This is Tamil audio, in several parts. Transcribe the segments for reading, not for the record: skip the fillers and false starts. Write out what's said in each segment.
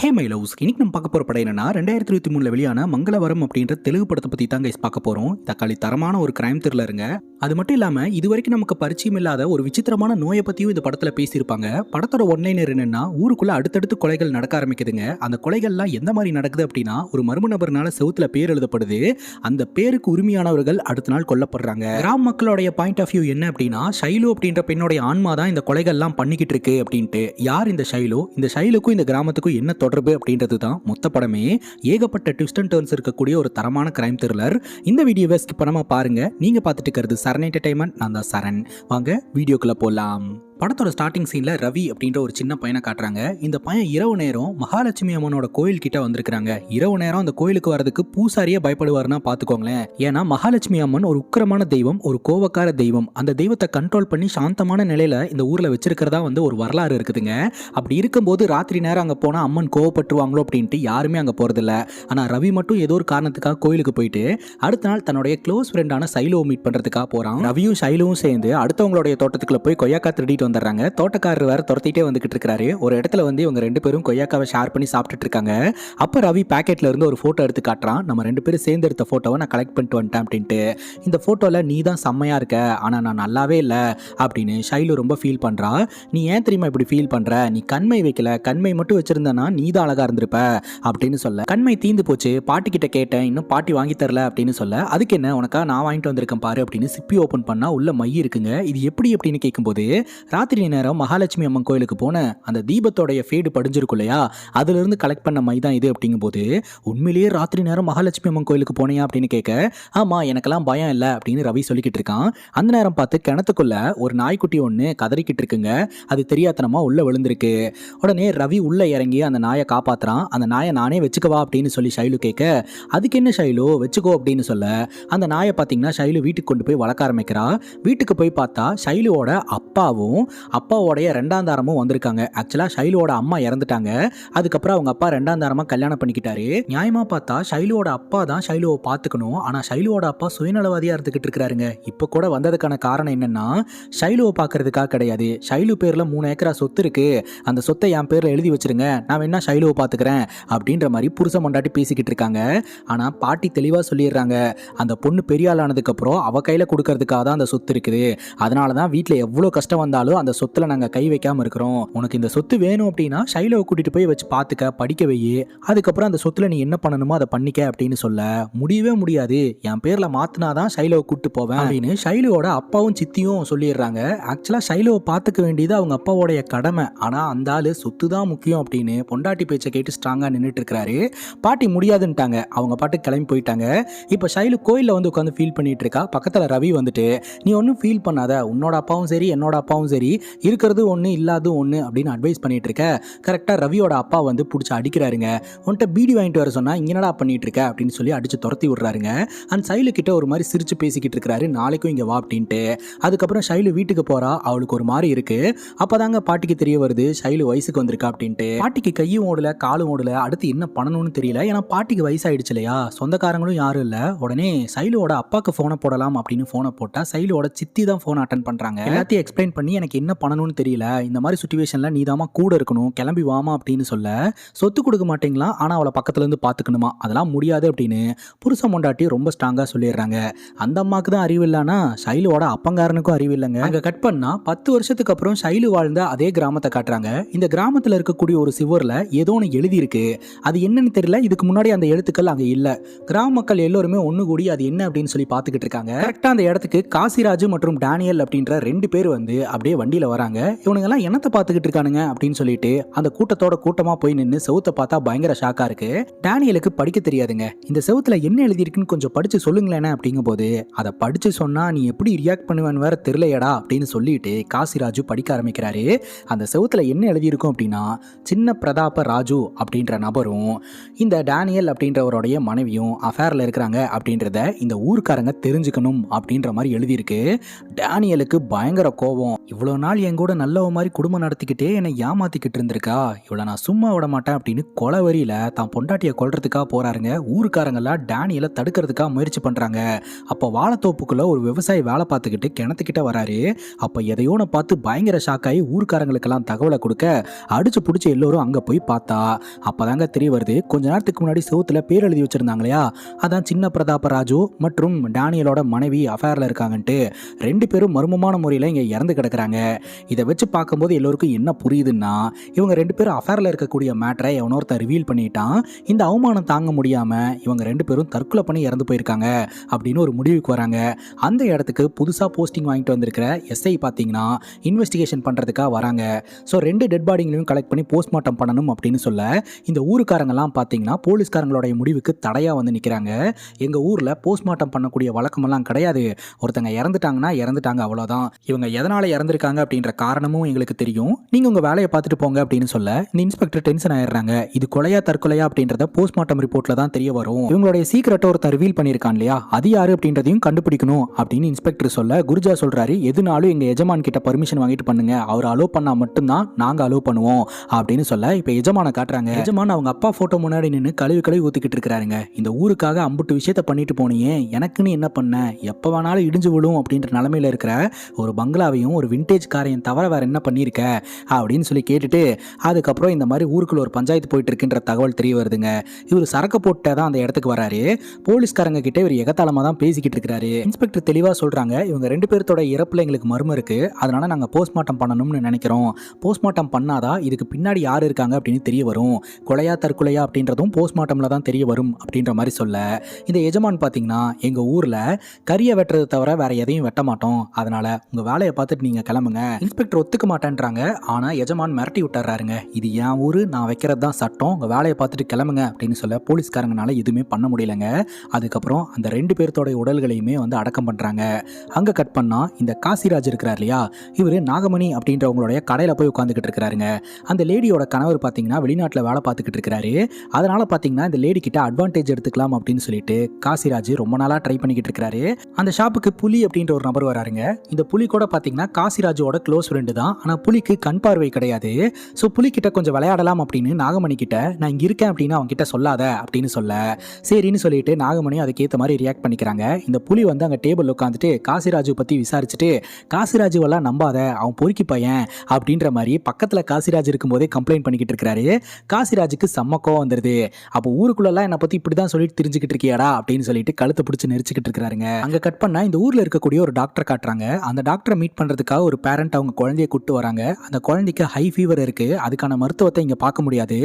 ஹே மை லவ்ஸ், இன்னைக்கு நம்ம பார்க்க போற படம் என்னன்னா 2023 வெளியான மங்களவரம் அப்படின்ற தெலுங்கு படத்தை பத்தி தான் கைஸ் பார்க்க போறோம். தக்காளி தரமான ஒரு கிரைம் த்ரில்லருங்க. அது மட்டும் இல்லாம இதுவரைக்கும் நமக்கு பரிச்சயம் இல்லாத ஒரு விசித்திரமான நோயை பத்தியும் இந்த படத்துல பேசியிருப்பாங்க. படத்தோட ஒன்லைனர் என்னன்னா, ஊருக்குள்ள அடுத்தடுத்து கொலைகள் நடக்க ஆரம்பிக்குதுங்க. அந்த கொலைகள்லாம் எந்த மாதிரி நடக்குது அப்படின்னா, ஒரு மர்ம நபர்னால செவுத்துல பேர் எழுதப்படுது. அந்த பேருக்கு உரிமையானவர்கள் அடுத்த நாள் கொல்லப்படுறாங்க. கிராம மக்களுடைய பாயிண்ட் ஆஃப் வியூ என்ன அப்படின்னா, ஷைலு அப்படின்ற பெண்ணுடைய ஆன்மா தான் இந்த கொலைகள்லாம் பண்ணிக்கிட்டு இருக்கு அப்படின்ட்டு. யார் இந்த ஷைலு, இந்த ஷைலுக்கும் இந்த கிராமத்துக்கும் என்ன தொடர்பு அப்படின்றது தான் மொத்த படமே. ஏகப்பட்ட ட்விஸ்ட் அண்ட் டர்ன்ஸ் இருக்கக்கூடிய ஒரு தரமான கிரைம் த்ரில்லர். இந்த வீடியோவை ஸ்கிப் பண்ணாம பாருங்க. நீங்க பார்த்துட்டு இருக்கிறது சரண் என்டர்டைன்மெண்ட். நான் தான் சரண். வாங்க வீடியோக்குள்ள போலாம். படத்தோட ஸ்டார்டிங் சீன்ல ரவி அப்படின்ற ஒரு சின்ன பையனை காட்டுறாங்க. இந்த பையன் இரவு நேரம் மகாலட்சுமி அம்மனோட கோயில் கிட்ட வந்திருக்காங்க. இரவு நேரம் அந்த கோயிலுக்கு வரதுக்கு பூசாரியே பயப்படுவாருன்னா பாத்துக்கோங்களேன். ஏன்னா மகாலட்சுமி அம்மன் ஒரு உக்கிரமான தெய்வம், ஒரு கோவக்கார தெய்வம். அந்த தெய்வத்தை கண்ட்ரோல் பண்ணி சாந்தமான நிலையில இந்த ஊர்ல வச்சிருக்கிறதா ஒரு வரலாறு இருக்குதுங்க. அப்படி இருக்கும்போது ராத்திரி நேரம் அங்க போனா அம்மன் கோவப்பட்டுருவாங்களோ அப்படின்ட்டு யாருமே அங்க போறதில்ல. ஆனா ரவி மட்டும் ஏதோ ஒரு காரணத்துக்காக கோயிலுக்கு போயிட்டு அடுத்த நாள் தன்னுடைய க்ளோஸ் ஃப்ரெண்டான சைலுவை மீட் பண்றதுக்காக போறான். ரவியும் சைலுவும் சேர்ந்து அடுத்தவங்களுடைய தோட்டத்துக்குள்ள போய் கொய்யாக்கா திருடிட்டு வந்துடுறாங்க. தோட்டக்காரர் வேற துரத்திட்டே வந்துகிட்டு இருக்காரு. ஒரு இடத்துல இவங்க ரெண்டு பேரும் கொய்யாக்காவை ஷேர் பண்ணி சாப்பிட்டுட்டு இருக்காங்க. அப்ப ரவி பாக்கெட்ல இருந்து ஒரு போட்டோ எடுத்து காட்டுறான். நம்ம ரெண்டு பேரும் சேர்ந்து எடுத்த போட்டோவை நான் கலெக்ட் பண்ணிட்டு வந்துட்டேன் அப்படின்ட்டு. இந்த போட்டோல நீ தான் செம்மையா இருக்க, ஆனா நான் நல்லாவே இல்லை அப்படின்னு ஷைலு ரொம்ப ஃபீல் பண்றா. நீ ஏன் தெரியுமா இப்படி ஃபீல் பண்ற, நீ கண்மை வைக்கல, கண்மை மட்டும் வச்சிருந்தனா நீ தான் அழகா இருந்திருப்ப அப்படின்னு சொல்ல. கண்மை தீந்து போச்சு, பாட்டி கிட்ட கேட்டேன், இன்னும் பாட்டி வாங்கி தரல அப்படின்னு சொல்ல. அதுக்கு என்ன, உனக்கா நான் வாங்கிட்டு வந்திருக்கேன் பாரு அப்படின்னு சிப்பி ஓபன் பண்ணா உள்ள மை இருக்குங்க. இது எப்படி அப்படின்னு கேட்கும்போது, ராத்திரி நேரம் மகாலட்சுமி அம்மன் கோயிலுக்கு போன அந்த தீபத்தோடைய ஃபேடு படிஞ்சிருக்கும் இல்லையா, அதுல இருந்து கலெக்ட் பண்ண மை தான் இது அப்படிங்கும் போது, உண்மையிலேயே ராத்திரி நேரம் மகாலட்சுமி அம்மன் கோயிலுக்கு போனியா அப்படின்னு கேட்க, ஆமா எனக்கெல்லாம் பயம் இல்லை அப்படின்னு ரவி சொல்லிக்கிட்டு இருக்கான். அந்த நேரம் பார்த்து கிணத்துக்குள்ள ஒரு நாய்க்குட்டி ஒன்று கதறிக்கிட்டு இருக்குங்க. அது தெரியாதனமா உள்ள விழுந்திருக்கு. உடனே ரவி உள்ள இறங்கி அந்த நாயை காப்பாத்துறான். அந்த நாயை நானே வச்சுக்கவா அப்படின்னு சொல்லி ஷைலு கேட்க, அதுக்கு என்ன ஷைலு வச்சுக்கோ அப்படின்னு சொல்ல, அந்த நாயை பார்த்தீங்கன்னா ஷைலு வீட்டுக்கு கொண்டு போய் வளர்க்க ஆரம்பிக்கிறா. வீட்டுக்கு போய் பார்த்தா ஷைலுவோட அப்பாவோடைய ரெண்டாம் தாரமும் வந்திருக்காங்க. ஆக்சுவலா ஷைலுவோட அம்மா இறந்துட்டாங்க. அதுக்கப்புறம் அவங்க அப்பா ரெண்டாம் தாரமா கல்யாணம் பண்ணிக்கிட்டாரு. நியாயமா பார்த்தா ஷைலுவோட அப்பா தான் ஷைலுவை பார்த்துக்கணும். ஆனா ஷைலுவோட அப்பா சுயநலவாதியா இருந்துகிட்டு இருக்காருங்க. இப்ப கூட வந்ததுக்கான காரணம் என்னன்னா, ஷைலுவை பார்க்கறதுக்காக கிடையாது. ஷைலு பேர்ல 3 ஏக்கரா சொத்து இருக்கு, அந்த சொத்தை என் பேர்ல எழுதி வச்சிருங்க, நான் வேணா ஷைலுவை பார்த்துக்கிறேன் அப்படின்ற மாதிரி புருஷன் மண்டாட்டி பேசிக்கிட்டு இருக்காங்க. ஆனா பாட்டி தெளிவா சொல்லிடுறாங்க, அந்த பொண்ணு பெரிய ஆளானதுக்கு அப்புறம் அவ கையில கொடுக்கறதுக்காக தான் அந்த சொத்து இருக்குது. அதனாலதான் வீட்டுல எவ்வளவு கஷ்டம் வந்தாலும் அந்த சொத்துல நாங்க கை வைக்காம இருக்கிறோம். உனக்கு இந்த சொத்து வேணும் அப்படின்னா ஷைலுவை கூட்டிட்டு போய் வச்சு பாத்துக்க, படிக்க வை, அதுக்கப்புறம் அந்த சொத்துல நீ என்ன பண்ணணுமோ அதை பண்ணிக்க அப்படின்னு சொல்ல, முடியவே முடியாது, என் பேர்ல மாத்தினாதான் ஷைலுவை கூட்டு போவேன் அப்படின்னு ஷைலுவோட அப்பாவும் சித்தியும் சொல்லிடுறாங்க. ஆக்சுவலா ஷைலுவை பாத்துக்க வேண்டியது அவங்க அப்பாவோடைய கடமை. ஆனா அந்த ஆளு சொத்து தான் முக்கியம் அப்படின்னு பொண்டாட்டி பேச்சை கேட்டு ஸ்ட்ராங்கா நின்றுட்டு இருக்காரு. பாட்டி முடியாதுன்ட்டாங்க, அவங்க பாட்டு கிளம்பி போயிட்டாங்க. இப்ப ஷைலு கோயில்ல உட்காந்து ஃபீல் பண்ணிட்டு இருக்கா. பக்கத்துல ரவி வந்துட்டு, நீ ஒன்னும் ஃபீல் பண்ணாத, உன்னோட அப்பாவும் சரி என்னோட அப்பாவும் சரி இருக்கிறது ஒன்று இல்லாத ஒன்று அப்படின்னு அட்வைஸ் பண்ணிட்டு இருக்க. கரெக்டாக ரவியோட அப்பா பிடிச்சி அடிக்கிறாருங்க. உன்கிட்ட பீடி வாங்கிட்டு வர சொன்னா இங்கனடா பண்ணிட்டு இருக்க அப்படின்னு சொல்லி அடிச்சு துரத்தி விடுறாருங்க. அந்த ஷைலு கிட்ட ஒரு மாதிரி சிரிச்சு பேசிக்கிட்டு இருக்காரு, நாளைக்கும் இங்க வா அப்படின்ட்டு. அதுக்கப்புறம் ஷைலு வீட்டுக்கு போறா. அவளுக்கு ஒரு மாதிரி இருக்கு. அப்பதாங்க பாட்டிக்கு தெரிய வருது ஷைலு வயசுக்கு வந்திருக்கா அப்படின்ட்டு. பாட்டிக்கு கையும் ஓடல காலும் ஓடல, அடுத்து என்ன பண்ணணும்னு தெரியல. ஏன்னா பாட்டிக்கு வயசாயிடுச்சு இல்லையா, சொந்தக்காரங்களும் யாரும் இல்லை. உடனே ஷைலுவோட அப்பாக்கு போனை போடலாம் அப்படின்னு போனை போட்டா ஷைலுவோட சித்தி தான் போன் அட்டன் பண்றாங்க. எல்லாத்தையும் எக்ஸ்பிளைன் பண்ணி, எனக்கு என்ன பண்ணணும்னு தெரியல, இந்த மாதிரி சிச்சுவேஷன்ல நீதாமா கூட இருக்கணும், கிளம்பி வாமா அப்படின்னு சொல்ல, சொத்து கொடுக்க மாட்டீங்களா ஆனா அவளை பக்கத்துல இருந்து பாத்துக்கணுமா, அதெல்லாம் முடியாது அப்படின்னு புருஷ மொண்டாட்டி ரொம்ப ஸ்ட்ராங்கா சொல்லிடுறாங்க. அந்த அம்மாக்கு தான் அறிவு இல்லைன்னா ஷைலுவோட அப்பங்காரனுக்கும் அறிவு இல்லைங்க. அங்க கட் பண்ணா 10 வருஷத்துக்கு அப்புறம் ஷைலு வாழ்ந்த அதே கிராமத்தை காட்டுறாங்க. இந்த கிராமத்துல இருக்கக்கூடிய ஒரு சிவர்ல ஏதோ ஒன்று எழுதி இருக்கு. அது என்னன்னு தெரியல. இதுக்கு முன்னாடி அந்த எழுத்துக்கள் அங்க இல்ல. கிராம மக்கள் எல்லோருமே ஒண்ணு கூடி அது என்ன அப்படின்னு சொல்லி பாத்துக்கிட்டு இருக்காங்க. கரெக்டா அந்த இடத்துக்கு காசிராஜ் மற்றும் டேனியல் அப்படின்ற 2 பேர் அப்படியே வண்டியில வராங்க. இவனுங்கெல்லாம் என்னத்தை பார்த்துக்கிட்டு இருக்கானுங்க அப்படின்னு சொல்லிட்டு அந்த கூட்டத்தோட கூட்டமா போய் நின்று செவுத்தை பார்த்தா பயங்கர ஷாக்கா இருக்கு. டேனியலுக்கு படிக்க தெரியாதுங்க. இந்த செவுத்துல என்ன எழுதிருக்குன்னு கொஞ்சம் படிச்சு சொல்லுங்களேன் அப்படிங்கும் போது, அதை படிச்சு சொன்னா நீ எப்படி ரியாக்ட் பண்ணுவேன்னு வேற தெரியலையடா அப்படின்னு சொல்லிட்டு காசிராஜு படிக்க ஆரம்பிக்கிறாரு. அந்த செவுத்துல என்ன எழுதியிருக்கும் அப்படின்னா, சின்ன பிரதாப ராஜு அப்படின்ற நபரும் இந்த டேனியல் அப்படின்றவருடைய மனைவியும் அஃபேர்ல இருக்கிறாங்க அப்படின்றத இந்த ஊர்க்காரங்க தெரிஞ்சுக்கணும் அப்படின்ற மாதிரி எழுதியிருக்கு. டேனியலுக்கு பயங்கர கோபம். இவ்வளவு இவ்வளோ நாள் என் கூட நல்லவ மாதிரி குடும்பம் நடத்திக்கிட்டே என்னை ஏமாத்திக்கிட்டு இருந்திருக்கா, இவளை நான் சும்மா விட மாட்டேன் அப்படின்னு கொலவரியில தான் பொண்டாட்டியை கொல்றதுக்காக போறாருங்க. ஊருக்காரங்கெல்லாம் டேனியலை தடுக்கிறதுக்காக முயற்சி பண்றாங்க. அப்போ வாழைத்தோப்புக்குள்ள ஒரு விவசாயி வேலை பார்த்துக்கிட்டு கிணத்துக்கிட்ட வராரு. அப்போ எதையோன்னு பார்த்து பயங்கர ஷாக் ஆகி ஊருக்காரங்களுக்கெல்லாம் தகவலை கொடுக்க அடிச்சு பிடிச்சி எல்லோரும் அங்கே போய் பார்த்தா அப்போதாங்க தெரிய வருது, கொஞ்ச நேரத்துக்கு முன்னாடி செவுத்துல பேர் எழுதி வச்சிருந்தாங்க இல்லையா, அதான் சின்ன பிரதாப ராஜு மற்றும் டேனியலோட மனைவி அஃபேர்ல இருக்காங்கன்ட்டு. ரெண்டு பேரும் மர்மமான முறையில் இங்கே இறந்து கிடக்குறாங்க. இதை வச்சு பார்க்கும்போது எல்லோருக்கும் என்ன புரியுதுன்னா, இவங்க ரெண்டு பேரும் அஃபேர்ல இருக்கக்கூடிய மேட்டரை எவனொருத்தன் ரிவீல் பண்ணிட்டான். இந்த அவமானம் தாங்க முடியாம இவங்க ரெண்டு பேரும் தற்கொலை பண்ணி இறந்து போயிருக்காங்க அப்படின்னு ஒரு முடிவுக்கு வராங்க. அந்த இடத்துக்கு புதுசாக போஸ்டிங் வாங்கிட்டு வந்திருக்கிற எஸ்ஐ பார்த்தீங்கன்னா இன்வெஸ்டிகேஷன் பண்ணுறதுக்காக வராங்க. ஸோ ரெண்டு டெட் பாடிங்களையும் கலெக்ட் பண்ணி போஸ்ட்மார்ட்டம் பண்ணணும் அப்படின்னு சொல்ல இந்த ஊருக்காரங்கெல்லாம் பார்த்தீங்கன்னா போலீஸ்காரங்களுடைய முடிவுக்கு தடையாக வந்து நிற்கிறாங்க. எங்கள் ஊரில் போஸ்ட்மார்ட்டம் பண்ணக்கூடிய வழக்கமெல்லாம் கிடையாது. ஒருத்தங்க இறந்துட்டாங்கன்னா இறந்துட்டாங்க, அவ்வளோதான். இவங்க எதனால் இறந்துருக்காங்க அப்படின்ற காரணமும் எங்களுக்கு தெரியும், நீங்கள் உங்கள் வேலையை பார்த்துட்டு போங்க அப்படின்னு சொல்ல இந்த இன்ஸ்பெக்டர் டென்ஷன் ஆயிடுறாங்க. இது கொலையா தற்கொலையா அப்படின்றத போஸ்ட்மார்ட்டம் ரிப்போர்ட்டில் தான் தெரிய வரும். இவங்களுடைய சீக்கிரட்டை ஒருத்தர் ரிவீல் பண்ணியிருக்கான் இல்லையா, அது யாரு அப்படின்றதையும் கண்டுபிடிக்கணும் அப்படின்னு இன்ஸ்பெக்டர் சொல்ல குருஜா சொல்றாரு, எதுனாலும் எங்கள் எஜமான் கிட்ட பர்மிஷன் வாங்கிட்டு பண்ணுங்க, அவர் அலோவ் பண்ணால் மட்டும்தான் நாங்கள் அலோவ் பண்ணுவோம் அப்படின்னு சொல்ல இப்போ எஜமான காட்டுறாங்க. எஜமான் அவங்க அப்பா போட்டோ முன்னாடி நின்று கழுவி ஊற்றிக்கிட்டு இருக்கிறாருங்க. இந்த ஊருக்காக அம்புட்டு விஷயத்த பண்ணிட்டு போனியே, எனக்குன்னு என்ன பண்ண, எப்போ வேணாலும் இடிஞ்சு விழும் அப்படின்ற நிலமையில இருக்கிற ஒரு பங்களாவையும் ஒரு விண்டேஜ் காரையும் தவிர வேற என்ன பண்ணியிருக்க அப்படின்னு சொல்லி கேட்டுட்டு அதுக்கப்புறம் இந்த மாதிரி ஊருக்குள்ள ஒரு பஞ்சாயத்து போயிட்டு இருக்குன்ற தகவல் தெரிய வருதுங்க. இவர் சரக்கு போட்டு தான் அந்த இடத்துக்கு வராரு. போலீஸ்காரங்க கிட்ட இவர் எகத்தாளமா தான் பேசிக்கிட்டு இருக்கிறாரு. இன்ஸ்பெக்டர் தெளிவா சொல்றாங்க, இவங்க ரெண்டு பேர்த்தோட இறப்புல எங்களுக்கு மர்மம் இருக்கு, அதனால நாங்கள் போஸ்ட்மார்ட்டம் பண்ணணும்னு நினைக்கிறோம். போஸ்ட்மார்ட்டம் பண்ணாதான் இதுக்கு பின்னாடி யார் இருக்காங்க அப்படின்னு தெரிய வரும், கொலையா தற்கொலையா அப்படின்றதும் போஸ்ட்மார்ட்டம்ல தான் தெரிய வரும் அப்படின்ற மாதிரி சொல்ல இந்த எஜமான் பார்த்தீங்கன்னா எங்க ஊர்ல கறியை வெட்டுறது தவிர வேற எதையும் வெட்ட மாட்டோம், அதனால உங்க வேலையை பார்த்துட்டு நீங்க கிளம்புங்க. இன்ஸ்பெக்டர் ஒத்துக்க மாட்டேன்றாங்க. ஆனா எஜமான் மிரட்டி விட்டுறாருங்க, இது என் ஊரு, நான் வைக்கிறது தான் சட்டம், உங்க வேலையை பார்த்துட்டு கிளம்புங்க அப்படின்னு சொல்ல போலீஸ்காரங்கனால எதுவுமே பண்ண முடியலங்க. அதுக்கப்புறம் அந்த ரெண்டு பேர்த்தோட உடல்களையுமே வந்து அடக்கம் பண்றாங்க. அங்க கட் பண்ணா இந்த காசிராஜ் இருக்கிறார் இல்லையா, இவரு நாகமணி அப்படின்றவங்களுடைய கடையில போய் உட்காந்துக்கிட்டு இருக்கிறாருங்க. அந்த லேடியோட கணவர் பார்த்தீங்கன்னா வெளிநாட்டில் வேலை பார்த்துக்கிட்டு இருக்கிறாரு. அதனால பார்த்தீங்கன்னா இந்த லேடி கிட்ட அட்வான்டேஜ் எடுத்துக்கலாம் அப்படின்னு சொல்லிட்டு காசிராஜ் ரொம்ப நாளா ட்ரை பண்ணிக்கிட்டு இருக்கிறாரு. அந்த ஷாப்புக்கு புலி அப்படின்ற ஒரு நபர் வராருங்க. இந்த புலி கூட பார்த்தீங்கன்னா காசிராஜோட க்ளோஸ் ஃப்ரெண்டு தான். ஆனால் புலிக்கு கண் பார்வை கிடையாது. ஸோ புலி கிட்ட கொஞ்சம் விளையாடலாம் அப்படின்னு நாகமணி கிட்ட நான் இங்கே இருக்கேன் அப்படின்னு அவங்க கிட்ட சொல்லாத அப்படின்னு சொல்ல சரின்னு சொல்லிட்டு நாகமணி அதுக்கேற்ற மாதிரி ரியாக்ட் பண்ணிக்கிறாங்க. இந்த புலி வந்து அங்கே டேபிள் உட்காந்துட்டு காசிராஜு பற்றி விசாரிச்சுட்டு காசிராஜுவெல்லாம் நம்பாத, அவன் பொறுக்கி பையன் அப்படின்ற மாதிரி பக்கத்தில் காசிராஜ் இருக்கும்போதே கம்ப்ளைண்ட் பண்ணிக்கிட்டு இருக்கிறாரு. காசிராஜுக்கு செம்ம கோவம் வந்துருது. அப்போ ஊருக்குள்ளெல்லாம் என்னை பற்றி இப்படி தான் சொல்லிட்டு தெரிஞ்சுக்கிட்டு இருக்கியாடா அப்படின்னு சொல்லிட்டு கழுத்தை பிடிச்சி நெரிச்சிக்கிட்டு இருக்கிறாருங்க. அங்கே கட் பண்ணா இந்த ஊரில் இருக்கக்கூடிய ஒரு டாக்டர் காட்டுறாங்க. அந்த டாக்டரை மீட் பண்ணுறதுக்காக ஒரு பேரண்ட் அவங்க குழந்தைய கூட்டு வராங்க. அந்த குழந்தைக்கு ஹை ஃபீவர் இருக்குது, அதுக்கான மருத்துவத்தை இங்கே பார்க்க முடியாது,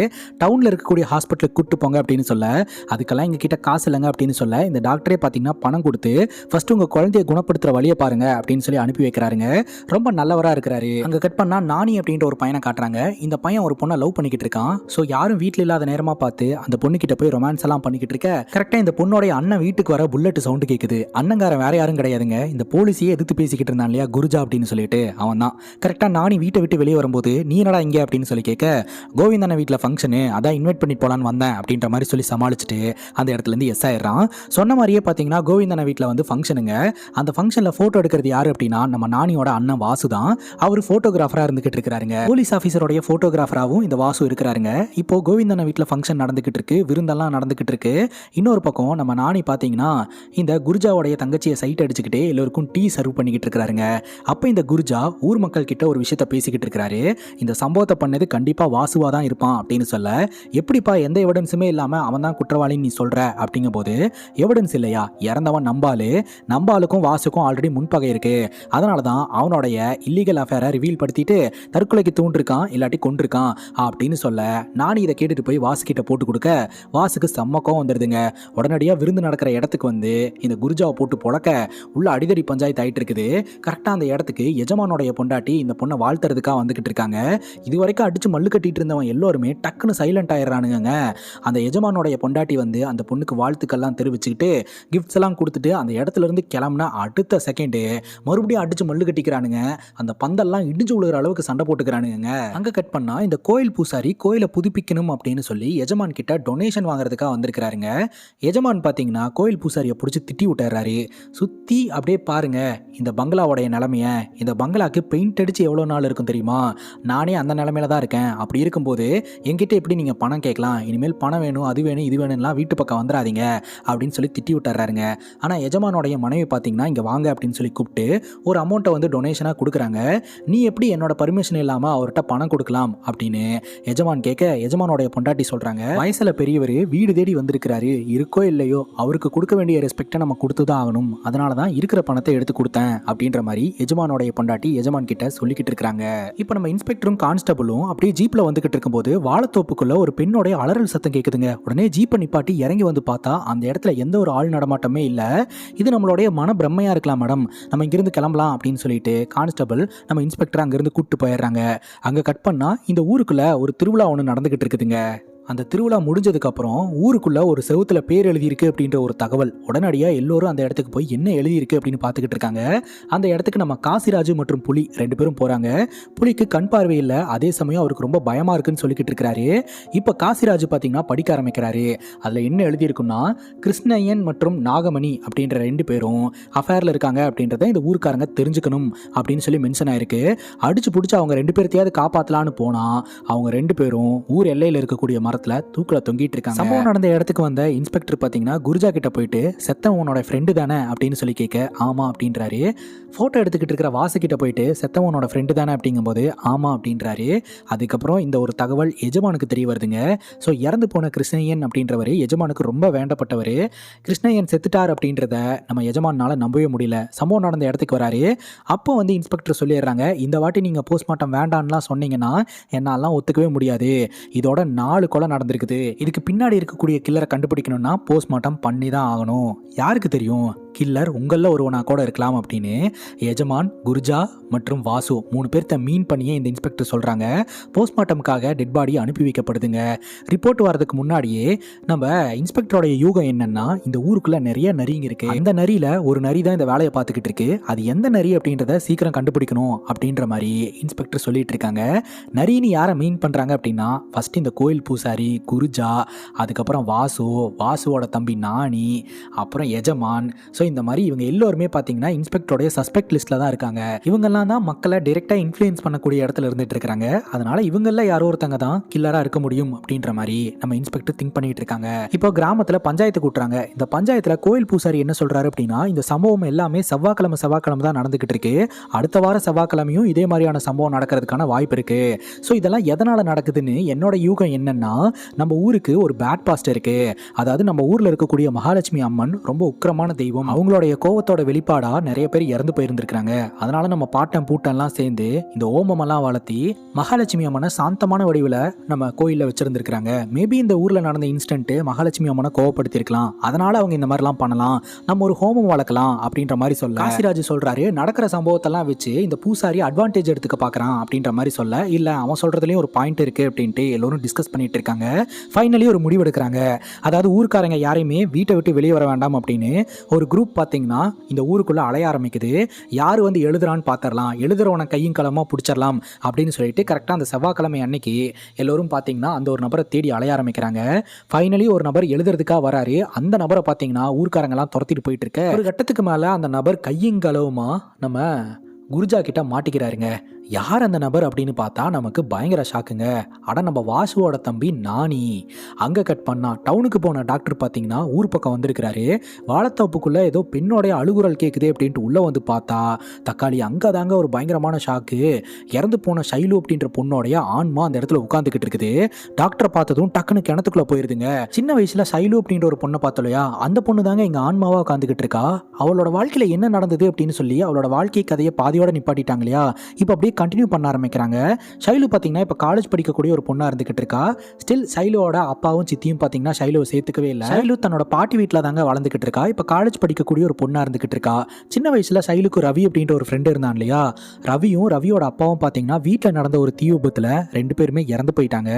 டவுனில் இருக்கக்கூடிய ஹாஸ்பிட்டலுக்கு கூட்டு போங்க அப்படின்னு சொல்ல அதுக்கெல்லாம் எங்கள் கிட்ட காசு இல்லைங்க அப்படின்னு சொல்ல இந்த டாக்டரே பார்த்தீங்கன்னா பணம் கொடுத்து ஃபர்ஸ்ட் உங்கள் குழந்தைய குணப்படுத்துகிற வழியை பாருங்க அப்படின்னு சொல்லி அனுப்பி வைக்கிறாருங்க. ரொம்ப நல்லவராக இருக்கிறாரு. அங்கே கட் பண்ணால் நானி அப்படின்ற ஒரு பையனை காட்டுறாங்க. இந்த பையன் ஒரு பொண்ணை லவ் பண்ணிக்கிட்டு இருக்கான். ஸோ யாரும் வீட்டில் இல்லாத நேரமாக பார்த்து அந்த பொண்ணுக்கிட்ட போய் ரொமான்ஸ் எல்லாம் பண்ணிக்கிட்டு இருக்க கரெக்டாக இந்த பொண்ணோடைய அண்ணன் வீட்டுக்கு வர புல்லட் சவுண்டு கேட்குது. அண்ணங்காரன் வேற யாரும் கிடையாதுங்க, இந்த போலீஸையே எதிர்த்து பேசிக்கிட்டு இருந்தான் இல்லையா குருஜா அப்படின்னு சொல்லிட்டு அவன் தான். கரெக்டாக நானி வீட்டை விட்டு வெளியே வரும்போது நீ என்னடா இங்கே அப்படின்னு சொல்லி கேட்க கோவிந்தண்ண வீட்டில் ஃபங்க்ஷனு, அதான் இன்வைட் பண்ணிட்டு போலான்னு வந்தேன் அப்படின்ற மாதிரி சொல்லி சமாளிச்சுட்டு அந்த இடத்துலேருந்து எஸ் ஆயிடுறான். சொன்ன மாதிரியே பார்த்தீங்கன்னா கோவிந்தண்ண வீட்டில் வந்து ஃபங்க்ஷனுங்க. அந்த ஃபங்க்ஷனில் ஃபோட்டோ எடுக்கிறது யார் அப்படின்னா நம்ம நானியோட அண்ணன் வாசு தான். அவர் ஃபோட்டோகிராஃபராக இருந்துகிட்டு இருக்கிறாருங்க. போலீஸ் ஆஃபீஸருடைய ஃபோட்டோகிராஃபராகவும் இந்த வாசு இருக்கிறாருங்க. இப்போ கோவிந்தண்ண வீட்டில் ஃபங்க்ஷன் நடந்துகிட்டு இருக்கு, விருந்தெல்லாம் நடந்துகிட்டு இருக்கு. இன்னொரு பக்கம் நம்ம நானி பார்த்தீங்கன்னா இந்த குருஜாவுடைய தங்கச்சியை சைட் அடிச்சுக்கிட்டே எல்லோருக்கும் டீ சர்வ் பண்ணிக்கிட்டு இருக்கிறாருங்க. அப்போ இந்த குருஜா ஊர் மக்கள் கிட்ட ஒரு விஷயத்த பேசிக்கிட்டு இருக்கிறாரு. இந்த சம்பவத்தை பண்ணது கண்டிப்பாக வாசுவா தான் இருப்பான் அப்படின்னு சொல்ல எப்படிப்பா எந்த எவிடன்ஸுமே இல்லாமல் அவன் தான் குற்றவாளின்னு நீ சொல்ற அப்படிங்கும் போது எவிடன்ஸ் இல்லையா, இறந்தவன் நம்பாலுக்கும் வாசுக்கும் ஆல்ரெடி முன்பகை இருக்கு, அதனால தான் அவனுடைய இல்லீகல் அஃபேரை ரிவீல் படுத்திட்டு தற்கொலைக்கு தூண்டிருக்கான் இல்லாட்டி கொண்டிருக்கான் அப்படின்னு சொல்ல நானி இதை கேட்டுட்டு போய் வாசு கிட்ட போட்டு கொடுக்க வாசுக்கு செம்மக்கம் வந்துடுதுங்க. உடனடியாக விருந்து நடக்கிற இடத்துக்கு வந்து இந்த குருஜாவை போட்டு புழக்க உள்ள அடிதடி பஞ்சாயத்து ஆகிட்டு இருக்குது. கரெக்டாக அந்த இடத்துக்கு எஜமானோடைய பொண்டாட்டி இந்த பொண்ணை வாழ்த்துறதுக்காக வந்துக்கிட்டு இருக்காங்க. இது வரைக்கும் அடிச்சு மல்லு கட்டிட்டு இருந்தவன் எல்லோருமே டக்குன்னு சைலண்ட் ஆயிடுறானுங்க. அந்த எஜமானோடைய பொண்டாட்டி வந்து அந்த பொண்ணுக்கு வாழ்த்துக்கள்லாம் தெரிவிச்சுக்கிட்டு கிஃப்ட்ஸ் எல்லாம் கொடுத்துட்டு அந்த இடத்துல இருந்து கிளம்புனா அடுத்த செகண்டு மறுபடியும் அடிச்சு மல்லு கட்டிக்கிறானுங்க. அந்த பந்தெல்லாம் இடிஞ்சு விழுகிற அளவுக்கு சண்டை போட்டுக்கிறானுங்க. அங்கே கட் பண்ணா இந்த கோயில் பூசாரி கோயிலை புதுப்பிக்கணும் அப்படின்னு சொல்லி எஜமான் கிட்ட டொனேஷன் வாங்குறதுக்காக வந்திருக்கிறாருங்க. எஜமான் பார்த்தீங்கன்னா கோயில் பூசாரியை பிடிச்சி திட்டி விட்டுறாரு. சுற்றி அப்படியே பாருங்க இந்த பங்களாவோடைய நிலைமைய, இந்த பங்களா பங்களாக்கு பெயிண்ட் அடிச்சு எவ்வளோ நாள் இருக்கும் தெரியுமா? நானே அந்த நிலமையில தான் இருக்கேன். அப்படி இருக்கும்போது என்கிட்ட எப்படி நீங்கள் பணம் கேட்கலாம்? இனிமேல் பணம் வேணும், அது வேணும், இது வேணும்லாம் வீட்டு பக்கம் வந்துடாதீங்க அப்படின்னு சொல்லி திட்டி விட்டுறாருங்க. ஆனால் எஜமானோடைய மனைவி பார்த்தீங்கன்னா இங்கே வாங்க அப்படின்னு சொல்லி கூப்பிட்டு ஒரு அமௌண்ட்டை வந்து டொனேஷனாக கொடுக்குறாங்க. நீ எப்படி என்னோட பர்மிஷன் இல்லாமல் அவர்கிட்ட பணம் கொடுக்கலாம் அப்படின்னு எஜமான் கேட்க, எஜமானோடைய பொண்டாட்டி சொல்கிறாங்க, வயசில் பெரியவர் வீடு தேடி வந்திருக்கிறாரு, இருக்கோ இல்லையோ அவருக்கு கொடுக்க வேண்டிய ரெஸ்பெக்டை நம்ம கொடுத்து தான் ஆகணும், அதனால தான் இருக்கிற பணத்தை எடுத்து கொடுத்தேன் அப்படின்ற மாதிரி எஜமானோடைய பொண்டாட்டி எஜமான் கிட்ட சொல்லிக்கிட்டு இருக்காங்க. இப்போ நம்ம இன்ஸ்பெக்டரும் கான்ஸ்டபிளும் அப்படியே ஜீப்ல வந்துகிட்டு இருக்கும்போது வாழைத்தோப்புக்குள்ள ஒரு பெண்ணோடைய அலறல் சத்தம் கேட்குதுங்க. உடனே ஜீப்பை நிப்பாட்டி இறங்கி வந்து பார்த்தா அந்த இடத்துல எந்த ஒரு ஆள் நடமாட்டமே இல்லை. இது நம்மளுடைய மன பிரம்மையா இருக்கலாம் மேடம், நம்ம இங்கிருந்து கிளம்பலாம் அப்படின்னு சொல்லிட்டு கான்ஸ்டபிள் நம்ம இன்ஸ்பெக்டர் அங்கிருந்து கூப்பிட்டு போயிடுறாங்க. அங்க கட் பண்ணா இந்த ஊருக்குள்ள ஒரு திருவிழா ஒன்று நடந்துகிட்டு இருக்குதுங்க. அந்த திருவிழா முடிஞ்சதுக்கு அப்புறம் ஊருக்குள்ள ஒரு செவுத்துல பேர் எழுதியிருக்கு அப்படின்ற ஒரு தகவல். உடனடியாக எல்லோரும் அந்த இடத்துக்கு போய் என்ன எழுதியிருக்கு அப்படின்னு பார்த்துக்கிட்டு இருக்காங்க. அந்த இடத்துக்கு நம்ம காசிராஜ் மற்றும் புலி 2 பேரும் போறாங்க. புலிக்கு கண் பார்வை இல்லை, அதே சமயம் அவருக்கு ரொம்ப பயமா இருக்குன்னு சொல்லிக்கிட்டு இருக்கிறாரு. இப்போ காசிராஜ் பார்த்தீங்கன்னா படிக்க ஆரம்பிக்கிறாரு. அதில் என்ன எழுதியிருக்குன்னா, கிருஷ்ணய்யன் மற்றும் நாகமணி அப்படின்ற 2 பேரும் அஃபேர்ல இருக்காங்க அப்படின்றத இந்த ஊருக்காரங்க தெரிஞ்சுக்கணும் அப்படின்னு சொல்லி மென்ஷன் ஆயிருக்கு. அடிச்சு பிடிச்சி அவங்க 2 பேர்த்தையாவது காப்பாற்றலான்னு போனா அவங்க 2 பேரும் ஊர் எல்லையில் இருக்கக்கூடிய மரத்துல தூக்குல தொங்கிட்டு இருக்காங்க. சம்பவம் நடந்த இடத்துக்கு வந்த இன்ஸ்பெக்டர் பாத்தீங்கன்னா குருஜா கிட்ட போயிட்டு செத்தவனோட ஃப்ரெண்டு தானே அப்படின்னு சொல்லி கேட்க ஆமா அப்படின்றாரு. போட்டோ எடுத்துக்கிட்டு இருக்கிற வாசு கிட்ட போயிட்டு செத்தவனோட ஃப்ரெண்டு தானே அப்படிங்கும்போது ஆமா அப்படின்றாரு. அதுக்கப்புறம் இந்த ஒரு தகவல் எஜமானுக்கு தெரிய வருதுங்க. ஸோ இறந்து போன கிருஷ்ணய்யன் அப்படின்றவர் எஜமானுக்கு ரொம்ப வேண்டப்பட்டவர். கிருஷ்ணய்யன் செத்துட்டார் அப்படின்றத நம்ம எஜமானால நம்பவே முடியல. சம்பவம் நடந்த இடத்துக்கு வராரு. அப்போ வந்து இன்ஸ்பெக்டர் சொல்லிடுறாங்க, இந்த வாட்டி நீங்க போஸ்ட்மார்ட்டம் வேண்டான்லாம் சொன்னீங்கன்னா என்னாலாம் ஒத்துக்கவே முடியாது. இதோட 4 கொலை நடந்திருக்குது. இதுக்கு பின்னாடி இருக்கக்கூடிய கில்லரை கண்டுபிடிக்கணும்னா போஸ்ட்மார்ட்டம் பண்ணி தான் ஆகணும். யாருக்கு தெரியும், கில்லர் உங்களில் ஒருவனா கூட இருக்கலாம் அப்படின்னு எஜமான், குர்ஜா மற்றும் வாசு 3 பேர்த்த மீன் பண்ணியே இந்த இன்ஸ்பெக்டர் சொல்கிறாங்க. போஸ்ட்மார்ட்டமுக்காக டெட் பாடி அனுப்பி வைக்கப்படுதுங்க. ரிப்போர்ட் வரதுக்கு முன்னாடியே நம்ம இன்ஸ்பெக்டரோடைய யூகம் என்னன்னா, இந்த ஊருக்குள்ளே நிறைய நரிங்க இருக்கு. அந்த நரியில் ஒரு நரி தான் இந்த வேலையை பார்த்துக்கிட்டு இருக்கு. அது எந்த நரி அப்படின்றத சீக்கிரம் கண்டுபிடிக்கணும் அப்படின்ற மாதிரி இன்ஸ்பெக்டர் சொல்லிட்டு இருக்காங்க. நரின்னு யாரை மீன் பண்ணுறாங்க அப்படின்னா, ஃபர்ஸ்ட் இந்த கோயில் பூசாரி குருஜா, அதுக்கப்புறம் வாசுவோட தம்பி நாணி, அப்புறம் எஜமான். ஸோ இந்த மாதிரி இவங்க எல்லோருமே பார்த்தீங்கன்னா இன்ஸ்பெக்டரோடைய சஸ்பெக்ட் லிஸ்ட்டில் தான் இருக்காங்க. இவங்கெல்லாம் தான் மக்களை டைரெக்டாக இன்ஃப்ளூயன்ஸ் பண்ணக்கூடிய இடத்துல இருந்துட்டு இருக்காங்க. அதனால இவங்களில் யாரோ ஒருத்தங்க தான் கில்லராக இருக்க முடியும் அப்படின்ற மாதிரி நம்ம இன்ஸ்பெக்டர் திங்க் பண்ணிட்டு இருக்காங்க. இப்போ கிராமத்தில் பஞ்சாயத்து கூட்டுறாங்க. இந்த பஞ்சாயத்தில் கோயில் பூசாரி என்ன சொல்றாரு அப்படின்னா, இந்த சம்பவம் எல்லாமே செவ்வாய்க்கிழமை தான் நடந்துகிட்டு இருக்கு. அடுத்த வார செவ்வாய்க்கிழமையும் இதே மாதிரியான சம்பவம் நடக்கிறதுக்கான வாய்ப்பு இருக்கு. ஸோ இதெல்லாம் எதனால நடக்குதுன்னு என்னோட யூகம் என்னன்னா, நம்ம ஊருக்கு ஒரு பேட் பாஸ்ட் இருக்கு. அதாவது நம்ம ஊர்ல இருக்கக்கூடிய மகாலட்சுமி அம்மன் ரொம்ப உக்கிரமான தெய்வம். அவங்களுடைய கோவத்தோட வெளிப்பாடா நிறைய பேர் இறந்து போயிருந்திருக்காங்க. அதனால நம்ம பாட்டம் பூட்டெல்லாம் சேர்ந்து இந்த ஓமமெல்லாம் வளர்த்தி மகாலட்சுமி அம்மனை சாந்தமான வடிவில் நம்ம கோயிலில் வச்சிருந்திருக்காங்க. மேபி இந்த ஊர்ல நடந்த இன்சிடென்ட் மகாலட்சுமி அம்மனை கோவப்படுத்தி இருக்கலாம். அதனால அவங்க இந்த மாதிரிலாம் பண்ணலாம், நம்ம ஒரு ஹோமம் வளர்க்கலாம் அப்படின்ற மாதிரி சொல்ல காசிராஜ் சொல்றாரு, நடக்கிற சம்பவத்தெல்லாம் வச்சு இந்த பூசாரி அட்வான்டேஜ் எடுத்துக்க பார்க்கறான் அப்படின்ற மாதிரி சொல்ல, இல்ல அவன் சொல்றதுலயும் ஒரு பாயிண்ட் இருக்கு அப்படின்ட்டு எல்லாரும் டிஸ்கஸ் பண்ணிட்டு இருக்காங்க. ஃபைனலி ஒரு முடிவு எடுக்கிறாங்க. அதாவது ஊருக்காரங்க யாரையுமே வீட்டை விட்டு வெளியே வர வேண்டாம் அப்படின்னு ஒரு குரூப் பார்த்தீங்கன்னா இந்த ஊருக்குள்ள அலைய ஆரம்பிக்குது. யார் வந்து எழுதுறான்னு பார்த்துடலாம், எழுதுறவனை கையும் களமாக பிடிச்சிடலாம் அப்படின்னு சொல்லிட்டு கரெக்டாக அந்த செவ்வாய்க்கிழமை அன்னைக்கு எல்லோரும் பார்த்தீங்கன்னா அந்த ஒரு நபரை தேடி அலைய ஆரம்பிக்கிறாங்க. ஃபைனலி ஒரு நபர் எழுதுறதுக்காக வராரு. அந்த நபரை பார்த்தீங்கன்னா ஊர்க்காரங்கெல்லாம் துரத்திட்டு போயிட்டு இருக்க ஒரு கட்டத்துக்கு மேலே அந்த நபர் கையும் களவுமா நம்ம குருஜா கிட்ட மாட்டிக்கிறாருங்க. யார் அந்த நபர் அப்படின்னு பார்த்தா நமக்கு பயங்கர ஷாக்குங்க. அட நம்ம வாசுவோட தம்பி நாணி. அங்கே கட் பண்ணா டவுனுக்கு போன டாக்டர் பார்த்தீங்கன்னா ஊர் பக்கம் வந்திருக்கிறாரு. வாழைத்தோப்புக்குள்ளே ஏதோ பெண்ணோடைய அழுகுரல் கேட்குது அப்படின்ட்டு உள்ளே வந்து பார்த்தா தக்காளி அங்கே தாங்க ஒரு பயங்கரமான ஷாக்கு. இறந்து போன ஷைலு அப்படின்ற பொண்ணோடைய ஆன்மா அந்த இடத்துல உட்காந்துக்கிட்டு இருக்குது. டாக்டரை பார்த்ததும் டக்குன்னு கிணத்துக்குள்ளே போயிருதுங்க. சின்ன வயசில் ஷைலு அப்படின்ற ஒரு பொண்ணை பார்த்தலையா, அந்த பொண்ணு தாங்க எங்கள் ஆன்மாவாக உட்காந்துக்கிட்டு இருக்கா. அவளோட வாழ்க்கையில் என்ன நடந்தது அப்படின்னு சொல்லி அவளோட வாழ்க்கை கதையை பாதியோட நிப்பாட்டிட்டாங்க இல்லையா, இப்போ அப்படியே கண்டினியூ பண்ண ஆரம்பிக்கிறாங்க. ஷைலு பார்த்தீங்கன்னா இப்போ காலேஜ் படிக்கக்கூடிய ஒரு பொண்ணாக இருந்துகிட்டு இருக்கா. ஸ்டில் ஷைலுவோட அப்பாவும் சித்தியும் பார்த்தீங்கன்னா ஷைலுவை சேர்த்துக்கவே இல்லை. ஷைலு தன்னோட பாட்டி வீட்டில் தாங்க வளர்ந்துக்கிட்டு இருக்கா. இப்போ காலேஜ் படிக்கக்கூடிய ஒரு பொண்ணாக இருந்துகிட்டு இருக்கா. சின்ன வயசில் ஷைலுக்கு ரவி அப்படின்ற ஒரு ஃப்ரெண்டு இருந்தான் இல்லையா, ரவியோட அப்பாவும் பார்த்தீங்கன்னா வீட்டில் நடந்த ஒரு தீ விபத்தில் 2 பேருமே இறந்து போயிட்டாங்க.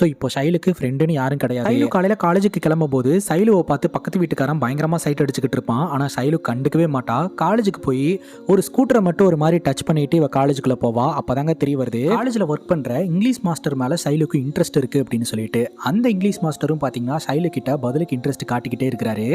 ஸோ இப்போ ஷைலுக்கு ஃப்ரெண்டுன்னு யாரும் கிடையாது. ஷைலு காலையில் காலேஜுக்கு கிளம்பும் போது ஷைலுவை பார்த்து பக்கத்து வீட்டுக்காரன் பயங்கரமாக சைட் அடிச்சுக்கிட்டு இருப்பான். ஆனால் ஷைலு கண்டுக்கவே மாட்டா. காலேஜுக்கு போய் ஒரு ஸ்கூட்டரை மட்டும் ஒரு மாதிரி டச் பண்ணிட்டு இவ காலேஜுக்குள்ளே போவா. போவா. அப்பதாங்க தெரிய வருது காலேஜில் ஒர்க் பண்ணுற இங்கிலீஷ் மாஸ்டர் மேலே சைலுக்கு இன்ட்ரெஸ்ட் இருக்குது அப்படின்னு சொல்லிட்டு. அந்த இங்கிலீஷ் மாஸ்டரும் பார்த்தீங்கன்னா சைலு கிட்ட பதிலுக்கு இன்ட்ரெஸ்ட் காட்டிக்கிட்டே இருக்கிறாரு.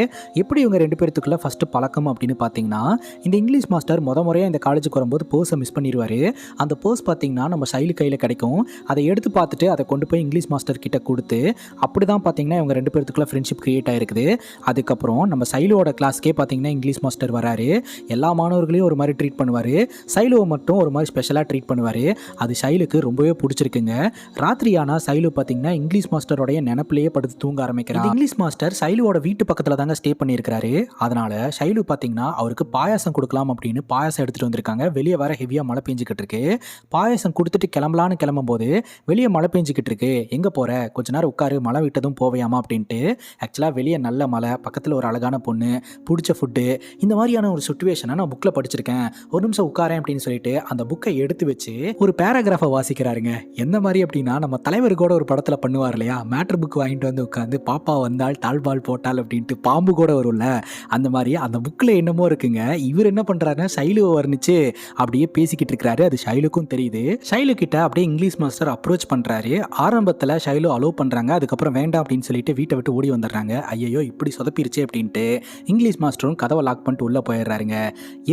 எப்படி இவங்க 2 பேர்த்துக்குள்ள ஃபர்ஸ்ட் பழக்கம் அப்படின்னு பார்த்தீங்கன்னா, இந்த இங்கிலீஷ் மாஸ்டர் முறையாக இந்த காலேஜுக்கு வரும்போது பர்ஸை மிஸ் பண்ணிடுவார். அந்த பர்ஸ் பார்த்தீங்கன்னா நம்ம சைலு கையில் கிடைக்கும். அதை எடுத்து பார்த்துட்டு அதை கொண்டு போய் இங்கிலீஷ் மாஸ்டர் கிட்ட கொடுத்து அப்படி தான் பார்த்தீங்கன்னா இவங்க 2 பேர்த்துக்குள்ள ஃப்ரெண்ட்ஷிப் கிரியேட் ஆயிருக்குது. அதுக்கப்புறம் நம்ம சைலுவோட கிளாஸ்க்கே பார்த்தீங்கன்னா இங்கிலீஷ் மாஸ்டர் வராரு. எல்லா மாணவர்களையும் ஒரு மாதிரி ட்ரீட் பண்ணுவார். சைலுவை மட்டும் ஒரு மாதிரி ஸ்பெஷலாக ட்ரீட் பண்ணுவார். அது சைலுக்கு ரொம்பவே பிடிச்சிருக்குங்க. ராத்திரி ஆனால் சைலு பார்த்தீங்கன்னா இங்கிலீஷ் மாஸ்டரோடைய நினப்பிலேயே படுத்து தூங்க ஆரம்பிக்கிறார். இங்கிலீஷ் மாஸ்டர் சைலுவோட வீட்டு பக்கத்தில் தாங்க ஸ்டே பண்ணியிருக்காரு. அதனால சைலு பார்த்தீங்கன்னா அவருக்கு பாயாசம் கொடுக்கலாம் அப்படின்னு பாயாசம் எடுத்துகிட்டு வந்திருக்காங்க. வெளியே வர ஹெவியாக மழை பெஞ்சிக்கிட்டு இருக்கு. பாயாசம் கொடுத்துட்டு கிளம்பலான்னு கிளம்பும்போது வெளியே மழை பெஞ்சிக்கிட்டு இருக்கு. எங்கே போகிற, கொஞ்ச நேரம் உட்காரு, மழை விட்டதும் போவையாமா அப்படின்ட்டு. ஆக்சுவலாக வெளியே நல்ல மழை, பக்கத்தில் ஒரு அழகான பொண்ணு, பிடிச்ச ஃபுட்டு, இந்த மாதிரியான ஒரு சுச்சுவேஷனை நான் புக்கில் படிச்சிருக்கேன், ஒரு நிமிஷம் உட்காரேன் அப்படின்னு சொல்லிட்டு அந்த புக்கை எடுத்து வச்சு ஒரு பேராகிராஃபை வாசிக்கிறாருங்க. எந்த மாதிரி அப்படின்னா நம்ம தலைவர் கூட ஒரு படத்தில் பண்ணுவார் இல்லையா, மேட்ரு புக் வாங்கிட்டு வந்து உட்காந்து பாப்பா வந்தால் தாழ்பால் போட்டால் அப்படின்ட்டு பாம்பு கூட வரும்ல, அந்த மாதிரி அந்த புக்கில் என்னமோ இருக்குங்க. இவர் என்ன பண்ணுறாருன்னா சைலுவை வர்ணிச்சு அப்படியே பேசிக்கிட்டு இருக்கிறாரு. அது ஷைலுக்கும் தெரியுது. ஷைலு கிட்ட அப்படியே இங்கிலீஷ் மாஸ்டர் அப்ரோச் பண்ணுறாரு. ஆரம்பத்தில் ஷைலு அலோவ் பண்ணுறாங்க. அதுக்கப்புறம் வேண்டாம் அப்படின்னு சொல்லிட்டு வீட்டை விட்டு ஓடி வந்துடுறாங்க. ஐயோ இப்படி சொதப்பிருச்சு அப்படின்ட்டு இங்கிலீஷ் மாஸ்டரும் கதவை லாக் பண்ணிட்டு உள்ளே போயிடுறாருங்க.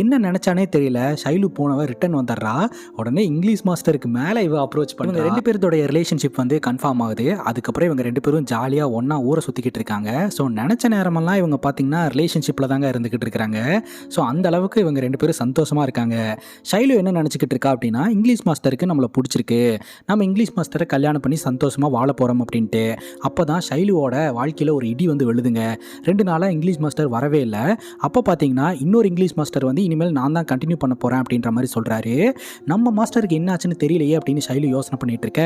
என்ன நினச்சானே தெரியல, ஷைலு போனவ ரிட்டர்ன் வந்துடுறா. உடனே இங்கிலீஷ் மாஸ்டருக்கு மேலே இவ அப்ரோச் பண்ணுங்க. 2 பேருடைய ரிலேஷன்ஷிப் வந்து கன்ஃபார்ம் ஆகுது. அதுக்கப்புறம் இவங்க 2 பேரும் ஜாலியாக ஒன்றா ஊரை சுற்றிக்கிட்டு இருக்காங்க. ஸோ நினச்ச நேரமெல்லாம் இவங்க பார்த்தீங்கன்னா ரிலேஷன்ஷிப்பில் தாங்க இருந்துக்கிட்டு இருக்கிறாங்க. ஸோ அந்த அளவுக்கு இவங்க 2 பேரும் சந்தோஷமாக இருக்காங்க. ஷைலு என்ன நினச்சிக்கிட்டு இருக்கா அப்படின்னா, இங்கிலீஷ் மாஸ்டருக்கு நம்மளை பிடிச்சிருக்கு, நம்ம இங்கிலீஷ் மாஸ்டரை கல்யாணம் பண்ணி சந்தோஷமாக வாழ போகிறோம் அப்படின்ட்டு. அப்போ தான் ஷைலுவோட வாழ்க்கையில் ஒரு இடி வந்து விழுதுங்க. 2 நாளாக இங்கிலீஷ் மாஸ்டர் வரவே இல்லை. அப்போ பார்த்தீங்கன்னா இன்னொரு இங்கிலீஷ் மாஸ்டர் வந்து இனிமேல் நான் தான் கண்டினியூ பண்ண போகிறேன் அப்படின்ற மாதிரி சொல்கிறாரு. நம்ம மாஸ்டருக்கு என்ன ஆச்சுன்னு தெரியலையே அப்படின்னு ஷைலு யோசனை பண்ணிட்டு இருக்க.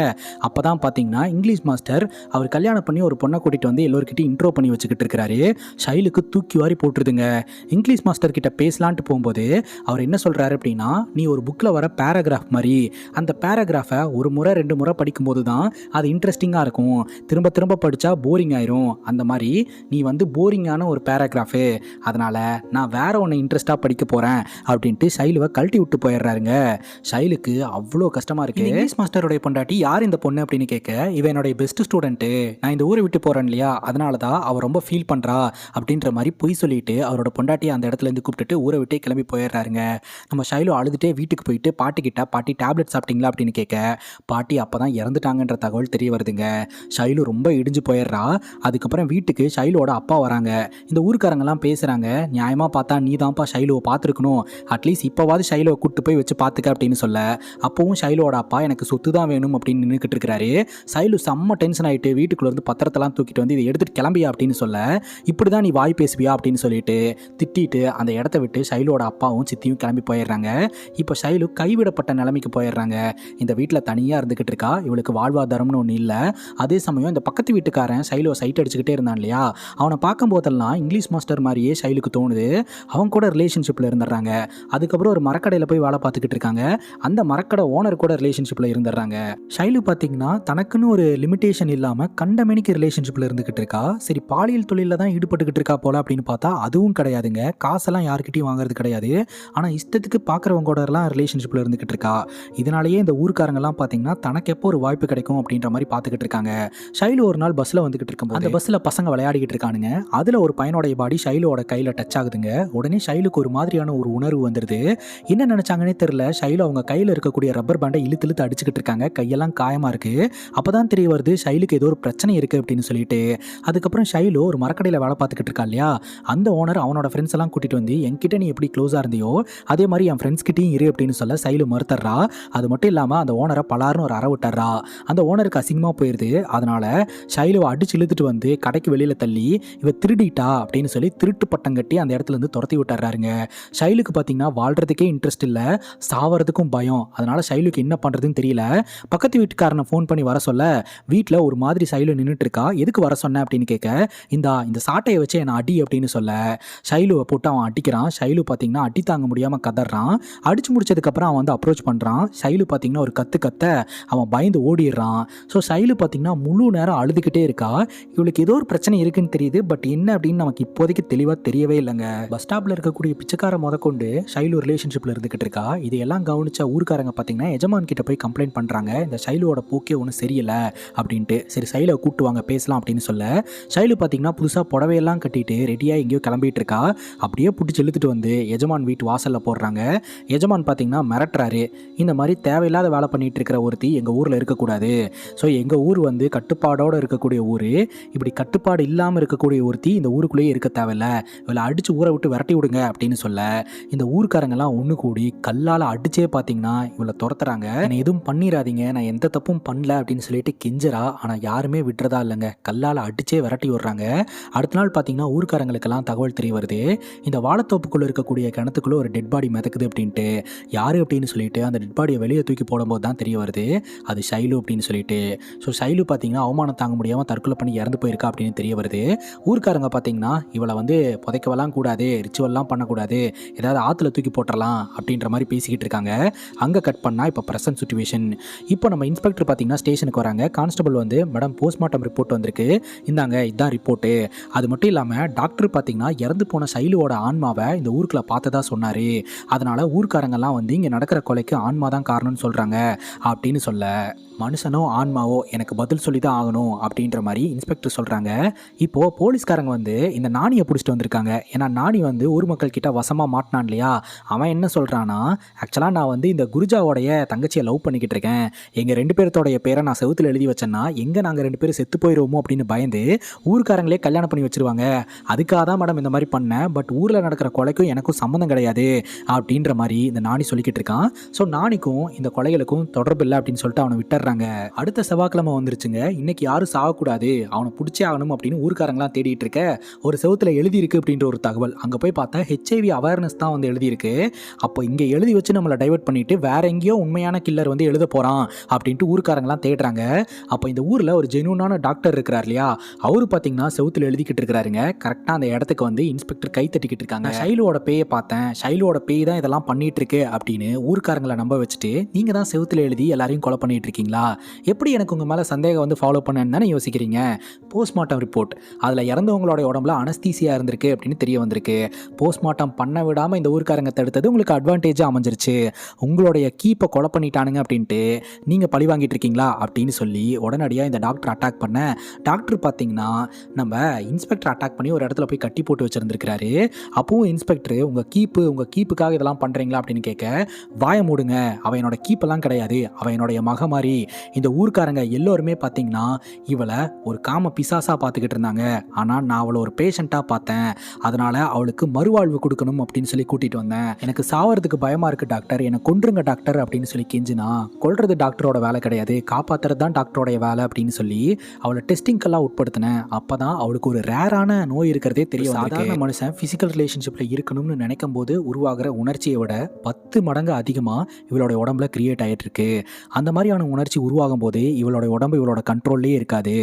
அப்போ தான் பார்த்தீங்கன்னா இங்கிலீஷ் மாஸ்டர் அவர் கல்யாணம் பண்ணி ஒரு பொண்ணை கூட்டிகிட்டு வந்து எல்லோருக்கிட்டையும் இன்ட்ரோ பண்ணி வச்சுக்கிட்டு இருக்கிறாரு. ஷைலுக்கு தூக்கி வாரி போட்டுருதுங்க. இங்கிலீஷ் மாஸ்டர் கிட்ட பேசலான்ட்டு போகும்போது அவர் என்ன சொல்கிறாரு அப்படின்னா, நீ ஒரு புக்கில் வர பேராகிராஃப் மாதிரி, அந்த பேராகிராஃபை ஒரு முறை 2 முறை படிக்கும்போது தான் அது இன்ட்ரெஸ்டிங்காக இருக்கும், திரும்ப திரும்ப படித்தா போரிங் ஆயிரும், அந்த மாதிரி நீ வந்து போரிங்கான ஒரு பேராகிராஃபு, அதனால் நான் வேற ஒன்று இன்ட்ரெஸ்ட்டாக படிக்க போகிறேன் அப்படின்ட்டு ஷைலுவை கழட்டி விட்டு போயிடுறாருங்க. ஷைலுக்கு அவ்வளோ கஷ்டமாக இருக்குது. இங்கிலீஷ் மாஸ்டருடைய பொண்டாட்டி யார் இந்த பொண்ணு அப்படின்னு கேட்க, இவன் என்னுடைய பெஸ்ட் ஸ்டூடெண்ட்டு, நான் இந்த ஊரை விட்டு போகிறேன் இல்லையா, அதனால தான் அவள் ரொம்ப ஃபீல் பண்ணுறா அப்படின்ற மாதிரி பொய் சொல்லிட்டு அவரோட பொண்டாட்டியை அந்த இடத்துலேருந்து கூப்பிட்டுட்டு ஊரை விட்டே கிளம்பி போயிடுறாருங்க. நம்ம ஷைலு அழுதுகிட்டே வீட்டுக்கு போயிட்டு பாட்டிக்கிட்ட, பாட்டி டேப்லெட் சாப்பிட்டீங்களா அப்படின்னு கேட்க, பாட்டி அப்போ தான் இறந்துட்டாங்கன்ற தகவல் தெரிய வருதுங்க. ஷைலு ரொம்ப இடிஞ்சு போயிடுறா. அதுக்கப்புறம் வீட்டுக்கு ஷைலுவோட அப்பா வராங்க. இந்த ஊருக்காரங்கெல்லாம் பேசுகிறாங்க, நியாயமாக பார்த்தா நீ தான்ப்பா ஷைலுவை பார்த்துருக்கணும், அட்லீஸ்ட் இப்போவாது ஷைலுவை கூப்பிட்டு போய் வச்சு பார்த்துக்க அப்படின்னு சொல்ல, அப்போவும் ஷைலுவோட அப்பா எனக்கு சொத்து தான் வேணும் அப்படின்னு நின்றுக்கிட்டு இருக்கிறாரு. ஷைலு செம்ம டென்ஷன் ஆகிட்டு வீட்டுக்குள்ள இருந்து பத்திரத்தெல்லாம் தூக்கிட்டு வந்து இதை எடுத்துகிட்டு கிளம்பியா அப்படின்னு சொல்ல, இப்படி தான் நீ வாய் பேசுவியா அப்படின்னு சொல்லிட்டு திட்டிட்டு அந்த இடத்த விட்டு ஷைலுவோட அப்பாவும் சித்தியும் கிளம்பி போயிடுறாங்க. இப்போ ஷைலு கைவிடப்பட்ட நிலைமைக்கு போயிடுறாங்க. இந்த வீட்டில் தனியாக இருந்துக்கிட்டு இருக்கா. இவளுக்கு வாழ்வாதாரம்னு ஒன்று இல்லை. அதே சமயம் இந்த பக்கத்து வீட்டுக்காரன் ஷைலுவை சைட் அடிச்சுக்கிட்டே இருந்தான் இல்லையா, அவனை பார்க்கும்போதெல்லாம் இங்கிலீஷ் மாஸ்டர் மாதிரியே ஷைலுக்கு தோணுது. அவங்க கூட ரிலேஷன்ஷிப்பில் இருந்துடுறாங்க. அதுக்கப்புறம் ஒரு மரக்கடையில் போய் வேலை பார்த்துக்கிட்டு இருக்காங்க. அந்த மரக்கடை ஓனர் கூட ரிலேஷன்ஷிப்பில் இருந்துடுறாங்க. ஷைலு பார்த்தீங்கன்னா தனக்குன்னு ஒரு லிமிட்டேஷன் இல்லாமல் கண்டமேனிக்கு ரிலேஷன்ஷிப்பில் இருந்துக்கிட்டு இருக்கா. சரி பாலியல் தொழிலில் தான் ஈடுபட்டுக்கிட்டு இருக்கா போல அப்படின்னு பார்த்தா அதுவும் கிடையாதுங்க. காசெல்லாம் யாருக்கிட்டையும் வாங்குறது கிடையாது. ஆனால் இஷ்டத்துக்கு பார்க்குறவங்களோடலாம் ரிலேஷன்ஷிப்பில் இருந்துக்கிட்டு இருக்கா. இதனாலேயே இந்த ஊருக்காரங்கெல்லாம் பார்த்தீங்கன்னா தனக்கு எப்போ ஒரு வாய்ப்பு கிடைக்கும் அப்படின்ற மாதிரி பார்த்துக்கிட்டு இருக்காங்க. ஷைலு ஒரு நாள் பஸ்ஸில் வந்துக்கிட்டு இருக்கும்போது அந்த பஸ்ஸில் பசங்க விளையாடிக்கிட்டு இருக்கானுங்க. அதில் ஒரு பையனோடைய பாடி ஷைலுவோட கையில் டச் ஆகுதுங்க. உடனே ஷைலுக்கு ஒரு மாதிரியான ஒரு உணர்வு வந்துடுது. என்ன நினச்சாங்கன்னே தெரியல, ஷைலு அவங்க கையில் இருக்கக்கூடிய ரப்பர் பேண்டை இழுத்து இழுத்து அடிச்சுக்கிட்டு இருக்காங்க. கையெல்லாம் காயமாக இருக்குது. அப்போ தான் தெரிய வருது ஷைலுக்கு ஏதோ ஒரு பிரச்சனை இருக்குது அப்படின்னு சொல்லிட்டு. அதுக்கப்புறம் ஷைலு ஒரு மரக்கடையில் வேலை பார்த்துக்கிட்டு இருக்கா இல்லையா, அந்த ஓனர் அவனோட ஃப்ரெண்ட்ஸ் எல்லாம் கூட்டிகிட்டு வந்து என்கிட்ட நீ எப்படி க்ளோஸாக இருந்தியோ அதே மாதிரி என் ஃப்ரெண்ட்ஸ் கிட்டையும் இரு அப்படின்னு சொல்ல ஷைலு மறுத்தர்றா. அது மட்டும் இல்லாமல் அந்த ஓனரை பலாருன்னு ஒரு அற விட்டுறா. அந்த ஓனருக்கு அசிங்கமாக போயிடுது. அதனால் ஷைலுவை அடிச்சு இழுத்துட்டு வந்து கடைக்கு வெளியில் தள்ளி இவ திருடிட்டா அப்படின்னு சொல்லி திருட்டு பட்டம் கட்டி அந்த இடத்துல இருந்து துரத்தி விட்டுறாருங்க. ஷைலுக்கு பார்த்தீங்கன்னா வாழ்றதுக்கே இன்ட்ரெஸ்ட் இல்லை, சாவறதுக்கும் பயம். அதனால ஷைலுக்கு என்ன பண்ணுறதுன்னு தெரியல. பக்கத்து வீட்டுக்காரனை ஃபோன் பண்ணி வர சொல்ல வீட்டில் ஒரு மாதிரி ஷைலு நின்றுட்டு இருக்கா. எதுக்கு வர சொன்னேன் அப்படின்னு கேட்க, இந்த சாட்டையை வச்சு என்னை அடி அப்படின்னு சொல்ல ஷைலுவை போட்டு அவன் அடிக்கிறான். ஷைலு பார்த்தீங்கன்னா அடி தாங்க முடியாமல் கதறான். அடிச்சு முடிச்சதுக்கப்புறம் அவன் வந்து அப்ரோச் பண்ணுறான். ஷைலு பார்த்தீங்கன்னா ஒரு கத்த அவன் பயந்து ஓடிடுறான். ஸோ ஷைலு பார்த்தீங்கன்னா முழு நேரம் அழுதுகிட்டே இருக்கா. இவளுக்கு ஏதோ ஒரு பிரச்சனை இருக்குன்னு தெரியுது. பட் என்ன அப்படின்னு நமக்கு இப்போதைக்கு தெளிவாக தெரியவே இல்லைங்க. பஸ் ஸ்டாப்பில் இருக்கக்கூடிய பிச்சைக்கார முதற்கொண்டு ஷைலு ரிலேஷன்ஷிப்பில் இருந்துக்கிட்டு இருக்கா. இதையெல்லாம் கவனிச்ச ஊருக்காரங்க பார்த்தீங்கன்னா எஜமான் கிட்ட போய் கம்ப்ளைண்ட் பண்ணுறாங்க, இந்த ஷைலுவோட போக்கே ஒன்றும் சரியில்லை அப்படின்ட்டு. சரி ஷைலுவை கூப்பிட்டு வாங்க பேசலாம் அப்படின்னு சொல்ல, ஷைலு பார்த்தீங்கன்னா புதுசாக புடவையெல்லாம் கட்டிட்டு ரெடியாக எங்கேயோ கிளம்பிட்டு இருக்கா. அப்படியே பிடிச்சி இழுத்துட்டு வந்து எஜமான் வீட்டு வாசலில் போடுறாங்க. எஜமான் பார்த்தீங்கன்னா மிரட்டுறாரு, இந்த மாதிரி தேவையில்லாத வேலை பண்ணிட்டு இருக்கிற ஒருத்தி எங்கள் ஊரில் இருக்கக்கூடாது. ஸோ எங்கள் ஊர் வந்து கட்டுப்பாடோடு இருக்கக்கூடிய ஊர், இப்படி கட்டுப்பாடு இல்லாமல் இருக்கக்கூடிய ஒருத்தி இந்த ஊருக்குள்ளேயே இருக்க தேவையில்ல, இவளை அடித்து ஊரை விட்டு விரட்டி விடுங்க அப்படின்னு சொல்ல, இந்த ஊருக்காரங்கெல்லாம் ஒன்று கூடி கல்லால் அடிச்சே பார்த்தீங்கன்னா இவளை துரத்துறாங்க. என்னை எதுவும் பண்ணிடாதீங்க, நான் எந்த தப்பும் பண்ணல அப்படின்னு சொல்லிட்டு கெஞ்சரா. ஆனால் யாருமே விட்டுறதா இல்லைங்க, கல்லால் அடிச்சே விரட்டி விடுறாங்க. அடுத்த நாள் பார்த்தீங்கன்னா ஊருக்காரங்களுக்கெல்லாம் தகவல் தெரிய வருது, இந்த வாழைத்தோப்புக்குள்ளே இருக்கக்கூடிய கிணத்துக்குள்ளே ஒரு டெட் பாடி மிதக்குது அப்படின்ட்டு. யார் அப்படின்னு சொல்லிட்டு அந்த டெட் பாடியை வெளியே தூக்கி போடும்போது தான் தெரிய வருது அது ஷைலு அப்படின்னு சொல்லிட்டு. ஸோ ஷைலு பார்த்தீங்கன்னா அவமானம் தாங்க முடியாமல் தற்கொலை பண்ணி இறந்து போயிருக்கா அப்படின்னு தெரிய வருது. ஊருக்காரங்க பார்த்தீங்கன்னா இவளை வந்து புதைக்கவெல்லாம் கூடாது, ரிச்சுவல்லாம் பண்ணக்கூடாது, ஏதாவது ஆற்றுல தூக்கி போட்டுடலாம் அப்படின்ற மாதிரி பேசிக்கிட்டு இருக்காங்க. அங்கே கட் பண்ணால் இப்போ ப்ரெசன்ட் சுச்சுவேஷன். இப்போ நம்ம இன்ஸ்பெக்டர் பார்த்தீங்கன்னா ஸ்டேஷனுக்கு வராங்க. கான்ஸ்டபிள் வந்து மேடம் போஸ்ட்மார்ட்டம் ரிப்போர்ட் வந்திருக்கு, இந்தாங்க இதுதான் ரிப்போர்ட்டு. அது மட்டும் இல்லாமல் டாக்டர் பார்த்தீங்கன்னா இறந்து போன ஷைலுவோட ஆன்மாவை இந்த ஊருக்குள்ள பார்த்ததா சொன்னார், அதனால் ஊருக்காரங்கெல்லாம் வந்து இங்கே நடக்கிற கொலைக்கு ஆன்மா தான் காரணம்னு சொல்கிறாங்க அப்படின்னு சொல்ல, மனுஷனோ ஆன்மாவோ எனக்கு பதில் சொல்லி தான் ஆகணும் அப்படின்ற மாதிரி இன்ஸ்பெக்டர் சொல்கிறாங்க. இப்போது போலீஸ்காரங்க வந்து இந்த நாணியை பிடிச்சிட்டு வந்திருக்காங்க. ஏன்னா நாணி வந்து ஊர் மக்கள் கிட்ட வசமாக மாட்டினான் இல்லையா, அவன் என்ன சொல்கிறான்னா, ஆக்சுவலாக நான் வந்து இந்த குருஜாவோடைய தங்கச்சியை லவ் பண்ணிக்கிட்டு இருக்கேன், எங்கள் 2 பேர்த்தோடைய பேரை நான் செவுத்தில் எழுதி வச்சேன்னா எங்கே நாங்கள் 2 பேரும் செத்து போயிடுவோமோ அப்படின்னு பயந்து ஊருக்காரங்களே கல்யாணம் பண்ணி வச்சுருவாங்க, அதுக்காக தான் மேடம் இந்த மாதிரி பண்ணேன், பட் ஊரில் நடக்கிற கொலைக்கும் எனக்கும் சம்மந்தம் கிடையாது அப்படின்ற மாதிரி இந்த நாணி சொல்லிக்கிட்டு இருக்கான். ஸோ நாணிக்கும் இந்த கொலைகளுக்கும் தொடர்பு இல்லை அப்படின்னு சொல்லிட்டு அவனை விட்டுறாங்க. அடுத்த செவ்வாய்க்கிழமை வந்துருச்சுங்க. இன்னைக்கு யாரும் சாகக்கூடாது, அவனை பிடிச்சே ஆகணும் அப்படின்னு ஊருக்காரங்களாம் தேடிட்டு இருக்க ஒரு செவுத்துல எழுதியிருக்கு அப்படின்ற ஒரு தகவல். அங்கே போய் பார்த்தா HIV அவேர்னஸ் தான் வந்து எழுதியிருக்கு. அப்போ இங்கே எழுதி வச்சு நம்மளை டைவர்ட் பண்ணிட்டு வேற எங்கேயோ உண்மையான கில்லர் வந்து எழுத போகிறான் அப்படின்ட்டு ஊருக்காரங்களாம் தேடுறாங்க. அப்போ இந்த ஊரில் ஒரு ஜெனூனான டாக்டர் இருக்கிறார் இல்லையா, அவரு பார்த்தீங்கன்னா செவுத்துல எழுதிக்கிட்டு இருக்கிறாருங்க. கரெக்டாக அந்த இடத்துக்கு வந்து இன்ஸ்பெக்டர் கை தட்டிக்கிட்டு இருக்காங்க. ஷைலுவோட பேயை பார்த்தேன், ஷைலுவோட பேய் தான் இதெல்லாம் பண்ணிட்டு இருக்கு அப்படின்னு ஊருக்காரங்களை நம்ப வச்சுட்டு நீங்கள் தான் செவுத்துல எழுதி எல்லாரையும் கொலை பண்ணிட்டு இருக்கீங்களா, எப்படி எனக்கு உங்கள் மேலே சந்தேகம் வந்து ஃபாலோ பண்ணேன்னு தானே யோசிக்கிறீங்க. போஸ்ட்மார்ட்டம் ரிப்போர்ட், அதில் இறந்தவங்களோட உடம்புல அனஸ்தீசியா இருந்திருக்கு அப்படின்னு தெரிய வந்திருக்கு. போஸ்ட்மார்ட்டம் பண்ண விடாமல் இந்த ஊருக்காரங்க தடுத்தது உங்களுக்கு அட்வான்டேஜாக அமைஞ்சிருச்சு. உங்களுடைய கீப்பை கொலை பண்ணிட்டானுங்க அப்படின்ட்டு நீங்கள் பழி வாங்கிட்டு இருக்கீங்களா அப்படின்னு சொல்லி உடனடியாக இந்த டாக்டர் அட்டாக் பண்ண, டாக்டர் பார்த்தீங்கன்னா நம்ம இன்ஸ்பெக்டர் அட்டாக் பண்ணி ஒரு இடத்துல போய் கட்டி போட்டு வச்சுருந்துருக்கிறாரு. அப்பவும் இன்ஸ்பெக்டர் உங்கள் கீப்புக்காக இதெல்லாம் பண்ணுறீங்களா அப்படின்னு கேட்க, வாய மூடுங்க, அவன் என்னோட கீப்பெல்லாம் கிடையாது, அவன் என்னுடைய மக மாதிரி. இந்த ஊர்க்காரங்க எல்லோருமே பார்த்தீங்கன்னா இவளை ஒரு காம பிசாசா பார்த்துக்கிட்டு இருந்தாங்க, ஆனால் நான் அவளை ஒரு பேஷண்ட்டாக பார்த்தேன், அதனால் அவளுக்கு மறுவாழ்வு கொடுக்கணும் அப்படின்னு சொல்லி கூட்டிகிட்டு வந்தேன். எனக்கு சாவறதுக்கு பயமாக இருக்குது டாக்டர், என்னை கொன்றுங்க டாக்டர் அப்படின்னு சொல்லி கெஞ்சினா, கொல்றது டாக்டரோட வேலை கிடையாது, காப்பாற்றுறது தான் டாக்டரோடைய வேலை அப்படின்னு சொல்லி அவளை டெஸ்டிங்கெல்லாம் உட்படுத்தினேன். அப்போ தான் அவளுக்கு ஒரு ரேரான நோய் இருக்கிறதே தெரியும். சாதாரண மனுஷன் ஃபிசிக்கல் ரிலேஷன்ஷிப்பில் இருக்கணும்னு நினைக்கும் போது உருவாகிற உணர்ச்சியை விட 10 மடங்கு அதிகமாக இவளோட உடம்புல கிரியேட் ஆகிட்டு இருக்கு. அந்த மாதிரியான உணர்ச்சி உருவாகும் போது இவளோட உடம்பு இவளோட கண்ட்ரோல்லே இருக்காது.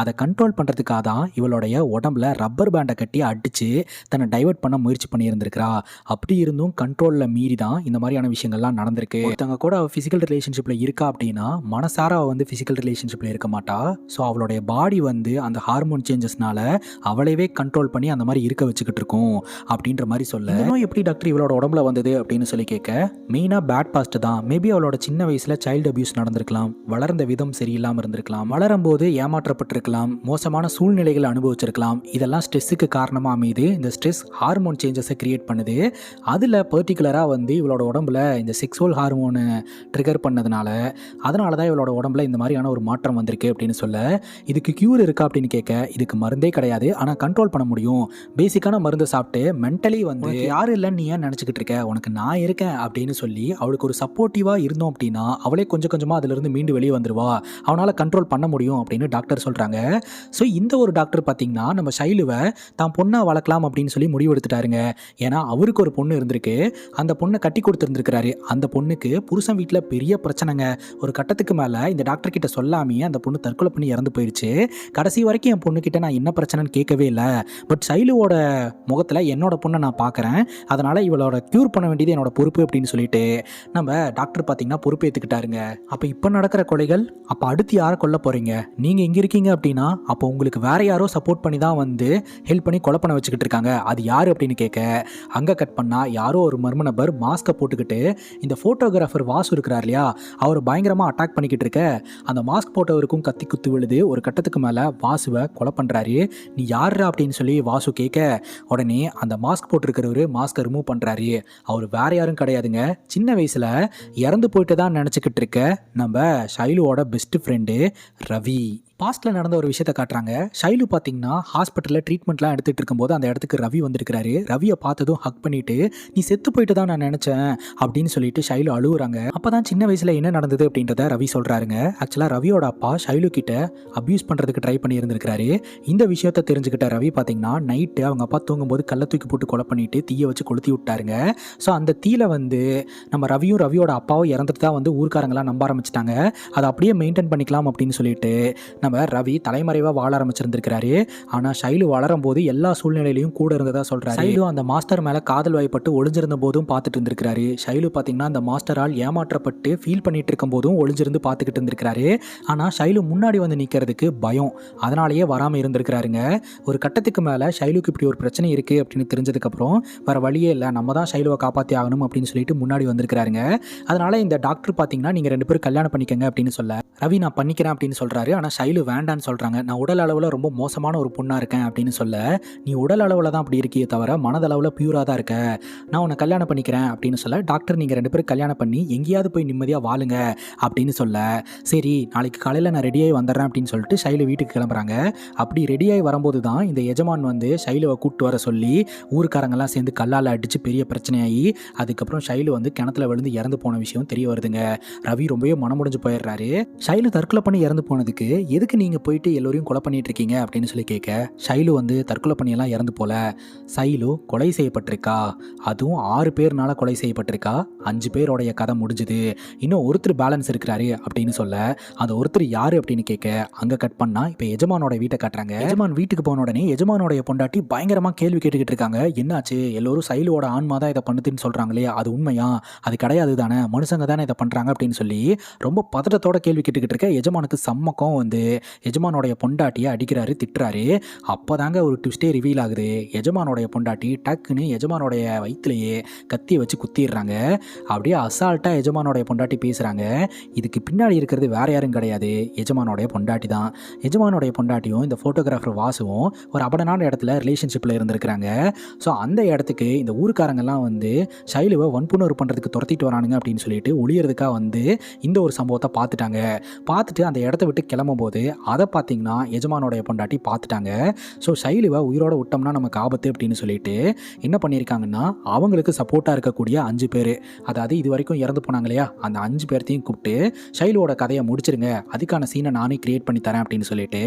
அதை கண்ட்ரோல் பண்ணுறதுக்காக தான் இவளுடைய உடம்புல ரப்பர் பேண்டை கட்டி அடித்து தன்னை டைவர்ட் பண்ண முயற்சி பண்ணியிருந்திருக்கிறா. அப்படி இருந்தும் கண்ட்ரோலில் மீறி தான் இந்த மாதிரியான விஷயங்கள்லாம் நடந்திருக்கு. ஒருத்தவங்க கூட ஃபிசிக்கல் ரிலேஷன்ஷிப்பில் இருக்கா அப்படின்னா மனசார அவள் வந்து ஃபிசிக்கல் ரிலேஷன்ஷிப்பில் இருக்க மாட்டா. ஸோ அவளுடைய பாடி வந்து அந்த ஹார்மோன் சேஞ்சஸ்னால அவளையவே கண்ட்ரோல் பண்ணி அந்த மாதிரி இருக்க வச்சுக்கிட்டு இருக்கும் அப்படின்ற மாதிரி சொல்ல, இன்னும் எப்படி டாக்டர் இவளோட உடம்புல வந்தது அப்படின்னு சொல்லி கேட்க, மெயினாக பேட் பாஸ்ட் தான். மேபி அவளோட சின்ன வயசில் சைல்டு அபியூஸ் நடந்திருக்கலாம், வளர்ந்த விதம் சரியில்லாமல் இருந்திருக்கலாம், வளரும்போது ஏமாற்றப்பட்டிருக்கலாம், மோசமான சூழ்நிலைகளை அனுபவிச்சிருக்கலாம். இதெல்லாம் ஸ்ட்ரெஸ்ஸுக்கு காரணமாக அமைது. இந்த ஸ்ட்ரெஸ் ஹார்மோன் சேஞ்சஸை கிரியேட் பண்ணுது. அதில் பர்டிகுலராக வந்து இவளோட உடம்புல இந்த செக்ஸுவல் ஹார்மோனு ட்ரிகர் பண்ணதுனால அதனால தான் இவளோட உடம்புல இந்த மாதிரியான ஒரு மாற்றம் வந்திருக்கு அப்படின்னு சொல்ல, இதுக்கு க்யூர் இருக்கா அப்படின்னு கேட்க, இதுக்கு மருந்தே கிடையாது, ஆனால் கண்ட்ரோல் பண்ண முடியும். பேசிக்கான மருந்து சாப்பிட்டு மென்டலி வந்து யாரும் இல்லைன்னு நீ ஏன் நினச்சிக்கிட்டு இருக்க, உனக்கு நான் இருக்கேன் அப்படின்னு சொல்லி அவளுக்கு ஒரு சப்போர்ட்டிவாக இருந்தோம் அப்படின்னா அவளே கொஞ்சம் கொஞ்சமாக அதிலிருந்து மீண்டு வெளியே வந்துடுவா, அவனால் கண்ட்ரோல் பண்ண முடியும் அப்படின்னு டாக்டர் சொல்கிறாங்க. ஸோ இந்த ஒரு டாக்டர் பார்த்தீங்கன்னா நம்ம ஷைலுவை தான் பொண்ணை வளர்க்கலாம் அப்படின்னு சொல்லி முடிவெடுத்துட்டாருங்க. ஏன்னா அவருக்கு ஒரு பொண்ணு இருந்திருக்கு, அந்த பொண்ணை கட்டி கொடுத்துருந்துருக்கிறாரு. அந்த பொண்ணுக்கு புருஷன் வீட்டில் பெரிய பிரச்சனைங்க. ஒரு கட்டத்துக்கு மேலே இந்த டாக்டர் கிட்ட சொல்லாமையே அந்த பொண்ணு தற்கொலை பண்ணி இறந்து போயிடுச்சு. கடைசி வரைக்கும் என் பொண்ணுக்கிட்ட நான் என்ன பிரச்சனைன்னு கேட்கவே இல்லை, பட் ஷைலுவோட முகத்தில் என்னோட பொண்ணை நான் பார்க்குறேன், அதனால் இவளோட க்யூர் பண்ண வேண்டியது என்னோட பொறுப்பு அப்படின்னு சொல்லிட்டு நம்ம டாக்டர் பார்த்தீங்கன்னா பொறுப்பு ஏற்றுக்கிட்டாருங்க. அப்போ இப்போ நடக்கிற நடக்கிற கொலைகள், அப்போ அடுத்து யாரை கொல்ல போறீங்க? நீங்கள் இங்கே இருக்கீங்க அப்படின்னா அப்போ உங்களுக்கு வேற யாரோ சப்போர்ட் பண்ணி தான் வந்து ஹெல்ப் பண்ணி கொலை பண்ண வச்சுக்கிட்டு இருக்காங்க. அது யார் அப்படின்னு கேட்க, அங்கே கட் பண்ணால் யாரோ ஒரு மர்ம நபர் மாஸ்கை போட்டுக்கிட்டு இந்த ஃபோட்டோகிராஃபர் வாசு இருக்கிறார் இல்லையா, அவர் பயங்கரமாக அட்டாக் பண்ணிக்கிட்டு இருக்க அந்த மாஸ்க் போட்டவருக்கும் கத்தி குத்து விழுது. ஒரு கட்டத்துக்கு மேலே வாசுவை கொலை பண்ணுறாரு. நீ யார் அப்படின்னு சொல்லி வாசு கேட்க, உடனே அந்த மாஸ்க் போட்டிருக்கிறவரு மாஸ்கை ரிமூவ் பண்ணுறாரு. அவர் வேற யாரும் கிடையாதுங்க, சின்ன வயசில் இறந்து போயிட்டு தான் நினச்சிக்கிட்டு இருக்க நம்ம ஷைலுவோட பெஸ்ட் ஃப்ரெண்டு ரவி. பாஸ்ட்டில் நடந்த ஒரு விஷயத்தை காட்டுறாங்க. ஷைலு பார்த்தீங்கன்னா ஹாஸ்பிட்டலில் ட்ரீட்மெண்ட்லாம் எடுத்துகிட்டு இருக்கும்போது அந்த இடத்துக்கு ரவி வந்திருக்கிறாரு. ரவியை பார்த்ததும் ஹக் பண்ணிவிட்டு, நீ செத்து போயிட்டு தான் நான் நினச்சேன் அப்படின்னு சொல்லிட்டு ஷைலு அழுகுறாங்க. அப்போ தான் சின்ன வயசில் என்ன நடந்தது அப்படின்றத ரவி சொல்கிறாருங்க. ஆக்சுவலாக ரவியோட அப்பா ஷைலு கிட்ட அப்யூஸ் பண்ணுறதுக்கு ட்ரை பண்ணி இருந்திருக்கிறாரு. இந்த விஷயத்தை தெரிஞ்சுக்கிட்ட ரவி பார்த்தீங்கன்னா நைட்டு அவங்க அப்பா தூங்கும்போது கல்லை தூக்கி போட்டு கொலை பண்ணிவிட்டு தீயை வச்சு கொளுத்தி விட்டாருங்க. ஸோ அந்த தீயில வந்து நம்ம ரவியும் ரவியோட அப்பாவும் இறந்துட்டு தான் வந்து ஊர்க்காரங்களாம் நம்ப ஆரம்பிச்சிட்டாங்க. அதை அப்படியே மெயின்டைன் பண்ணிக்கலாம் அப்படின்னு சொல்லிட்டு நம்ம ரவி தலைமறைவாக வாழ ஆரம்பிச்சிருந்திருக்கிறாரு. ஆனால் ஷைலு வளரும் போது எல்லா சூழ்நிலையிலையும் கூட இருந்ததா சொல்கிறாரு. ஷைலு அந்த மாஸ்டர் மேலே காதல் வாய்ப்பட்டு ஒளிஞ்சிருந்த போதும் பார்த்துட்டு இருந்திருக்கிறாரு. ஷைலு பார்த்தீங்கன்னா அந்த மாஸ்டரால் ஏமாற்றப்பட்டு ஃபீல் பண்ணிட்டு இருக்கும் போதும் ஒளிஞ்சிருந்து பார்த்துக்கிட்டு இருந்திருக்கிறாரு. ஆனால் ஷைலு முன்னாடி வந்து நிற்கிறதுக்கு பயம், அதனாலேயே வராமல் இருந்திருக்கிறாருங்க. ஒரு கட்டத்துக்கு மேலே ஷைலுக்கு இப்படி ஒரு பிரச்சனை இருக்குது அப்படின்னு தெரிஞ்சதுக்கப்புறம் வேறு வழியே இல்லை, நம்ம தான் ஷைலுவை காப்பாற்றி ஆகணும் அப்படின்னு சொல்லிட்டு முன்னாடி வந்திருக்கிறாருங்க. அதனால் இந்த டாக்டர் பார்த்தீங்கன்னா நீங்கள் 2 பேரும் கல்யாணம் பண்ணிக்கங்க அப்படின்னு சொல்ல, ரவி நான் பண்ணிக்கிறேன் அப்படின்னு சொல்கிறாரு. ஆனால் ஷைலு வேண்டான்னு சொல்கிறாங்க. நான் உடல் அளவில் ரொம்ப மோசமான ஒரு பொண்ணாக இருக்கேன் அப்படின்னு சொல்ல, நீ உடல் அளவில் தான் அப்படி இருக்கியே தவிர மனதளவில் பியூராக தான் இருக்க, நான் உன்னை கல்யாணம் பண்ணிக்கிறேன் அப்படின்னு சொல்ல, டாக்டர் நீங்கள் 2 பேரும் கல்யாணம் பண்ணி எங்கேயாவது போய் நிம்மதியாக வாழுங்க அப்படின்னு சொல்ல, சரி நாளைக்கு காலையில் நான் ரெடியாகி வந்துடுறேன் அப்படின்னு சொல்லிட்டு ஷைலு வீட்டுக்கு கிளம்புறாங்க. அப்படி ரெடியாகி வரும்போது தான் இந்த எஜமான் வந்து ஷைலுவை கூப்பிட்டு வர சொல்லி ஊருக்காரங்கெல்லாம் சேர்ந்து கல்லால் அடித்து பெரிய பிரச்சனையாகி அதுக்கப்புறம் ஷைலு வந்து கிணத்துல விழுந்து இறந்து போன விஷயம் தெரிய வருதுங்க. ரவி ரொம்பவே மனமுடிஞ்சு போயிடுறாரு. ஷைலு தற்கொலை பண்ணி இறந்து போனதுக்கு எதுக்கு நீங்கள் போயிட்டு எல்லோரையும் கொலை பண்ணிட்டு இருக்கீங்க அப்படின்னு சொல்லி கேட்க, ஷைலு வந்து தற்கொலை பண்ணியெல்லாம் இறந்து போல, ஷைலு கொலை செய்யப்பட்டிருக்கா, அதுவும் 6 பேர்னால கொலை செய்யப்பட்டிருக்கா, 5 பேரோடைய கதை முடிஞ்சுது, இன்னும் ஒருத்தர் பேலன்ஸ் இருக்கிறாரு அப்படின்னு சொல்ல, அந்த ஒருத்தர் யாரு அப்படின்னு கேட்க, அங்கே கட் பண்ணா இப்போ எஜமானோட வீட்டை காட்டுறாங்க. எஜமான் வீட்டுக்கு போன உடனே எஜமானோடைய பொண்டாட்டி பயங்கரமாக கேள்வி கேட்டுக்கிட்டு இருக்காங்க. என்னாச்சு, எல்லோரும் ஷைலுவோட ஆன்மா தான் இதை பண்ணுதுன்னு சொல்கிறாங்களே, அது உண்மையா, அது கிடையாது தானே, மனுஷங்க தானே இதை பண்ணுறாங்க அப்படின்னு சொல்லி ரொம்ப பதட்டத்தோட கேள்வி கேட்டுக்கிட்டு இருக்க எஜமானுக்கு சம்மக்கம் வந்து எஜமானோடைய பொண்டாட்டியை அடிக்கிறாரு, திட்டுறாரு. அப்போ தாங்க ஒரு ட்விஸ்டே ரிவீல் ஆகுது. எஜமானோடைய பொண்டாட்டி டக்குன்னு எஜமானோடைய வயிற்றுலையே கத்தியை வச்சு குத்திடுறாங்க. அப்படியே அசால்ட்டாக எஜமானோடைய பொண்டாட்டி பேசுகிறாங்க. இதுக்கு பின்னாடி இருக்கிறது வேற யாரும் கிடையாது, எஜமானோடைய பொண்டாட்டி தான். எஜமானோடைய பொண்டாட்டியும் இந்த ஃபோட்டோகிராஃபர் வாசுவும் ஒரு அபடனான இடத்துல ரிலேஷன்ஷிப்பில் இருந்திருக்கிறாங்க. ஸோ அந்த இடத்துக்கு இந்த ஊருக்காரங்கெல்லாம் வந்து ஷைலுவை வன்புணர்வு பண்ணுறதுக்கு துரத்திட்டு வரானுங்க அப்படின்னு சொல்லிட்டு ஒளியறதுக்காக வந்து இந்த ஒரு சம்பவத்தை பார்த்துட்டாங்க. பார்த்துட்டு அந்த இடத்த விட்டு கிளம்பும்போது அதை பார்த்தீங்கன்னா எஜமானோடைய பொண்டாட்டி பார்த்துட்டாங்க. ஸோ ஷைலுவை உயிரோட விட்டோம்னா நமக்கு ஆபத்து அப்படின்னு சொல்லிட்டு என்ன பண்ணியிருக்காங்கன்னா, அவங்களுக்கு சப்போர்ட்டாக இருக்கக்கூடிய 5 பேர், அதாவது இது வரைக்கும் இறந்து போனாங்க இல்லையா, அந்த 5 பேர்த்தையும் கூப்பிட்டு ஷைலுவோட கதையை முடிச்சிருங்க, அதுக்கான சீனை நானே கிரியேட் பண்ணி தரேன் அப்படின்னு சொல்லிட்டு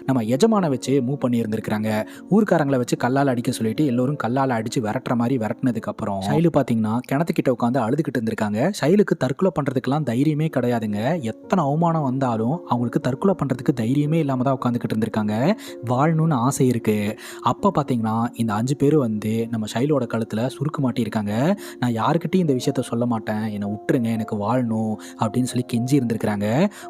நம்ம எஜமானை வச்சு மூவ் பண்ணி இருந்திருக்கிறாங்க. ஊர்க்காரங்களை வச்சு கல்லால் அடிக்க சொல்லிட்டு எல்லோரும் கல்லால் அடித்து விரட்டுற மாதிரி விரட்டினதுக்கப்புறம் ஷைலு பார்த்தீங்கன்னா கிணத்துக்கிட்ட உட்காந்து அழுதுகிட்டு இருந்திருக்காங்க. ஷைலுக்கு தற்கொலை பண்ணுறதுக்கெல்லாம் தைரியமே கிடையாதுங்க. எத்தனை அவமானம் வந்தாலும் அவங்களுக்கு தற்கொலை பண்ணுறதுக்கு தைரியமே இல்லாமல் தான் உட்காந்துக்கிட்டு இருந்திருக்காங்க. வாழணும்னு ஆசை இருக்குது. அப்போ பார்த்தீங்கன்னா இந்த 5 பேர் வந்து நம்ம ஷைலோட கழுத்தில் சுருக்கு மாட்டியிருக்காங்க. நான் யாருக்கிட்டையும் இந்த விஷயத்த சொல்ல மாட்டேன், என்னை விட்டுருங்க, எனக்கு வாழணும் அப்படின்னு சொல்லி கெஞ்சி இருந்திருக்கிறாங்க.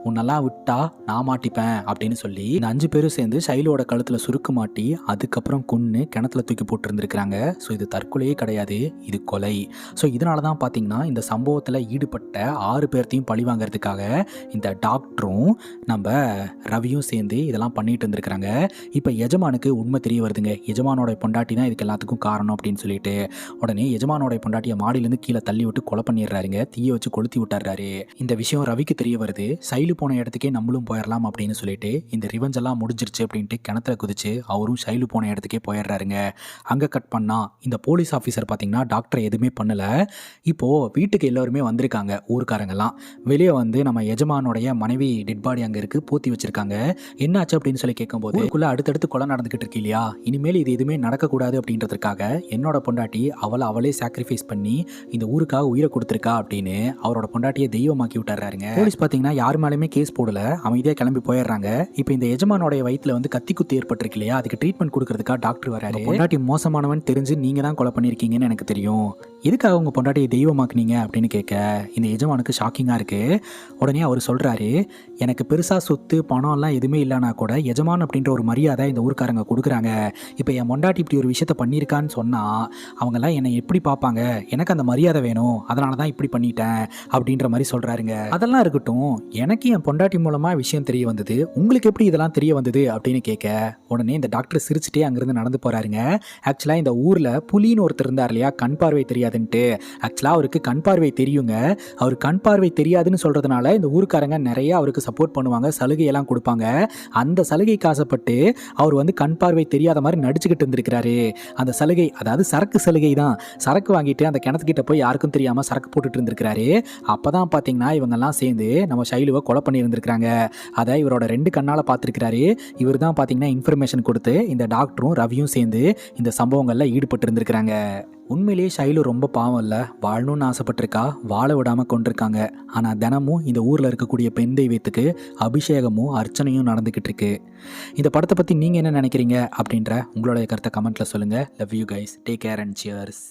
உன்னெல்லாம் விட்டா நான் மாட்டிப்பேன் அப்படின்னு சொல்லி இந்த 5 பேரும் சேர்ந்து ஷைலோட கழுத்தில் சுருக்கு மாட்டி அதுக்கப்புறம் கொன்று கிணத்துல தூக்கி போட்டுருந்துருக்கிறாங்க. ஸோ இது தற்கொலையே கிடையாது, இது கொலை. ஸோ இதனால தான் பார்த்தீங்கன்னா இந்த சம்பவத்தில் ஈடுபட்ட 6 பேர்த்தையும் பழி வாங்கிறதுக்காக இந்த டாக்டரும் நம்ம ரவியும் சேர்ந்து இதெல்லாம் பண்ணிட்டு இருந்திருக்கிறாங்க. இப்போ எஜமானுக்கு உண்மை தெரிய வருதுங்க. எஜமானோட பொண்டாட்டி தான் இதுக்கு எல்லாத்துக்கும் காரணம் அப்படின்னு சொல்லிட்டு உடனே எஜமானோட பொண்டாட்டியை மாடியிலேருந்து கீழே தள்ளி விட்டு கொலை பண்ணிடுறாருங்க. தீயை வச்சு கொளுத்தி விட்டுறாரு. இந்த விஷயம் ரவிக்கு தெரிய வருது. ஷைலு போன இடத்துக்கே நம்மளும் போயிடலாம் அப்படின்னு சொல்லிட்டு இந்த ரிவெஞ்ச் எல்லாம் முடிஞ்சிருச்சு அப்படின்ட்டு கிணத்துல குதிச்சு அவரும் ஷைலு போன இடத்துக்கே போயிடுறாருங்க. அங்கே கட் பண்ணா இந்த போலீஸ் ஆஃபீஸர் பார்த்தீங்கன்னா டாக்டர் எதுவுமே பண்ணலை. இப்போது வீட்டுக்கு எல்லோருமே வந்திருக்காங்க. ஊருக்காரங்கெல்லாம் வெளியே வந்து நம்ம எஜமானோடைய மனைவி டெட் பாடி அங்கே இருக்குது, பூத்தி வச்சிருக்காங்க. இருக்காங்க. என்ன ஆச்சு அப்படின்னு சொல்லி கேட்கும்போது, ஊருக்குள்ள அடுத்தடுத்து கொலை நடந்துகிட்டு இருக்கு இல்லையா, இனிமேல் இது எதுவுமே நடக்கக்கூடாது அப்படின்றதுக்காக என்னோட பொண்டாட்டி அவளே சாக்ரிஃபைஸ் பண்ணி இந்த ஊருக்காக உயிரை கொடுத்துருக்கா அப்படின்னு அவரோட பொண்டாட்டியை தெய்வமாக்கி விட்டுறாருங்க. போலீஸ் பார்த்தீங்கன்னா யார் மேலேயுமே கேஸ் போடல, அமைதியாக கிளம்பி போயிடுறாங்க. இப்போ இந்த எஜமானோட வயிற்றுல வந்து கத்தி குத்து ஏற்பட்டிருக்கு இல்லையா, அதுக்கு ட்ரீட்மெண்ட் கொடுக்கறதுக்காக டாக்டர் வராரு. பொண்டாட்டி மோசமானவன் தெரிஞ்சு நீங்க தான் கொலை பண்ணியிருக்கீங்கன்னு எனக்கு தெரியும், எதுக்காக உங்க பொண்டாட்டியை தெய்வமாக்குனீங்க அப்படின்னு கேட்க இந்த எஜமானுக்கு ஷாக்கிங்காக இருக்கு. உடனே அவர் சொல்றாரு, எனக்கு பெருசா சொத்து பணம்லாம் எதுவுமே இல்லைனா கூட எஜமான் அப்படின்ற ஒரு மரியாதை இந்த ஊருக்காரங்க கொடுக்குறாங்க. இப்போ என் பொண்டாட்டி இப்படி ஒரு விஷயத்த பண்ணியிருக்கான்னு சொன்னால் அவங்கெல்லாம் என்னை எப்படி பார்ப்பாங்க, எனக்கு அந்த மரியாதை வேணும், அதனால தான் இப்படி பண்ணிட்டேன் அப்படின்ற மாதிரி சொல்கிறாருங்க. அதெல்லாம் இருக்கட்டும், எனக்கு என் பொண்டாட்டி மூலமாக விஷயம் தெரிய வந்தது, உங்களுக்கு எப்படி இதெல்லாம் தெரிய வந்தது அப்படின்னு கேட்க உடனே இந்த டாக்டர் சிரிச்சுட்டே அங்கேருந்து நடந்து போகிறாருங்க. ஆக்சுவலாக இந்த ஊரில் புலின்னு ஒருத்தர் இருந்தார் இல்லையா, கண் பார்வை தெரியாதுன்ட்டு, ஆக்சுவலாக அவருக்கு கண் பார்வை தெரியுங்க. அவர் கண் பார்வை தெரியாதுன்னு சொல்கிறதுனால இந்த ஊருக்காரங்க நிறைய அவருக்கு சப்போர்ட் பண்ணுவாங்க, சலுகையெல்லாம் கொடுப்பாங்க. அந்த சலுகைக்கு ஆசைப்பட்டு அவர் வந்து கண் பார்வை தெரியாத மாதிரி நடிச்சுக்கிட்டு இருந்திருக்கிறாரு. அந்த சலுகை அதாவது சரக்கு சலுகை தான். சரக்கு வாங்கிட்டு அந்த கிணத்துக்கிட்ட போய் யாருக்கும் தெரியாமல் சரக்கு போட்டுட்டு இருந்திருக்கிறாரு. அப்போ தான் பார்த்தீங்கன்னா இவங்கெல்லாம் சேர்ந்து நம்ம ஷைலுவை கொலை பண்ணி இருந்திருக்கிறாங்க. அதை இவரோட 2 கண்ணால் பார்த்துருக்கிறாரு. இவர் தான் பார்த்தீங்கன்னா இன்ஃபர்மேஷன் கொடுத்து இந்த டாக்டரும் ரவியும் சேர்ந்து இந்த சம்பவங்களில் ஈடுபட்டு இருந்திருக்கிறாங்க. உண்மையிலேயே ஷைலு ரொம்ப பாவம் இல்லை, வாழணும்னு ஆசைப்பட்டிருக்கா, வாழ விடாமல் கொண்டிருக்காங்க. ஆனால் தினமும் இந்த ஊரில் இருக்கக்கூடிய பெண் தெய்வத்துக்கு அபிஷேகமும் அர்ச்சனையும் நடந்துக்கிட்டு இருக்கு. இந்த படத்தை பற்றி நீங்கள் என்ன நினைக்கிறீங்க அப்படின்ற உங்களுடைய கருத்தை கமெண்ட்டில் சொல்லுங்கள். Love you guys, take care and cheers.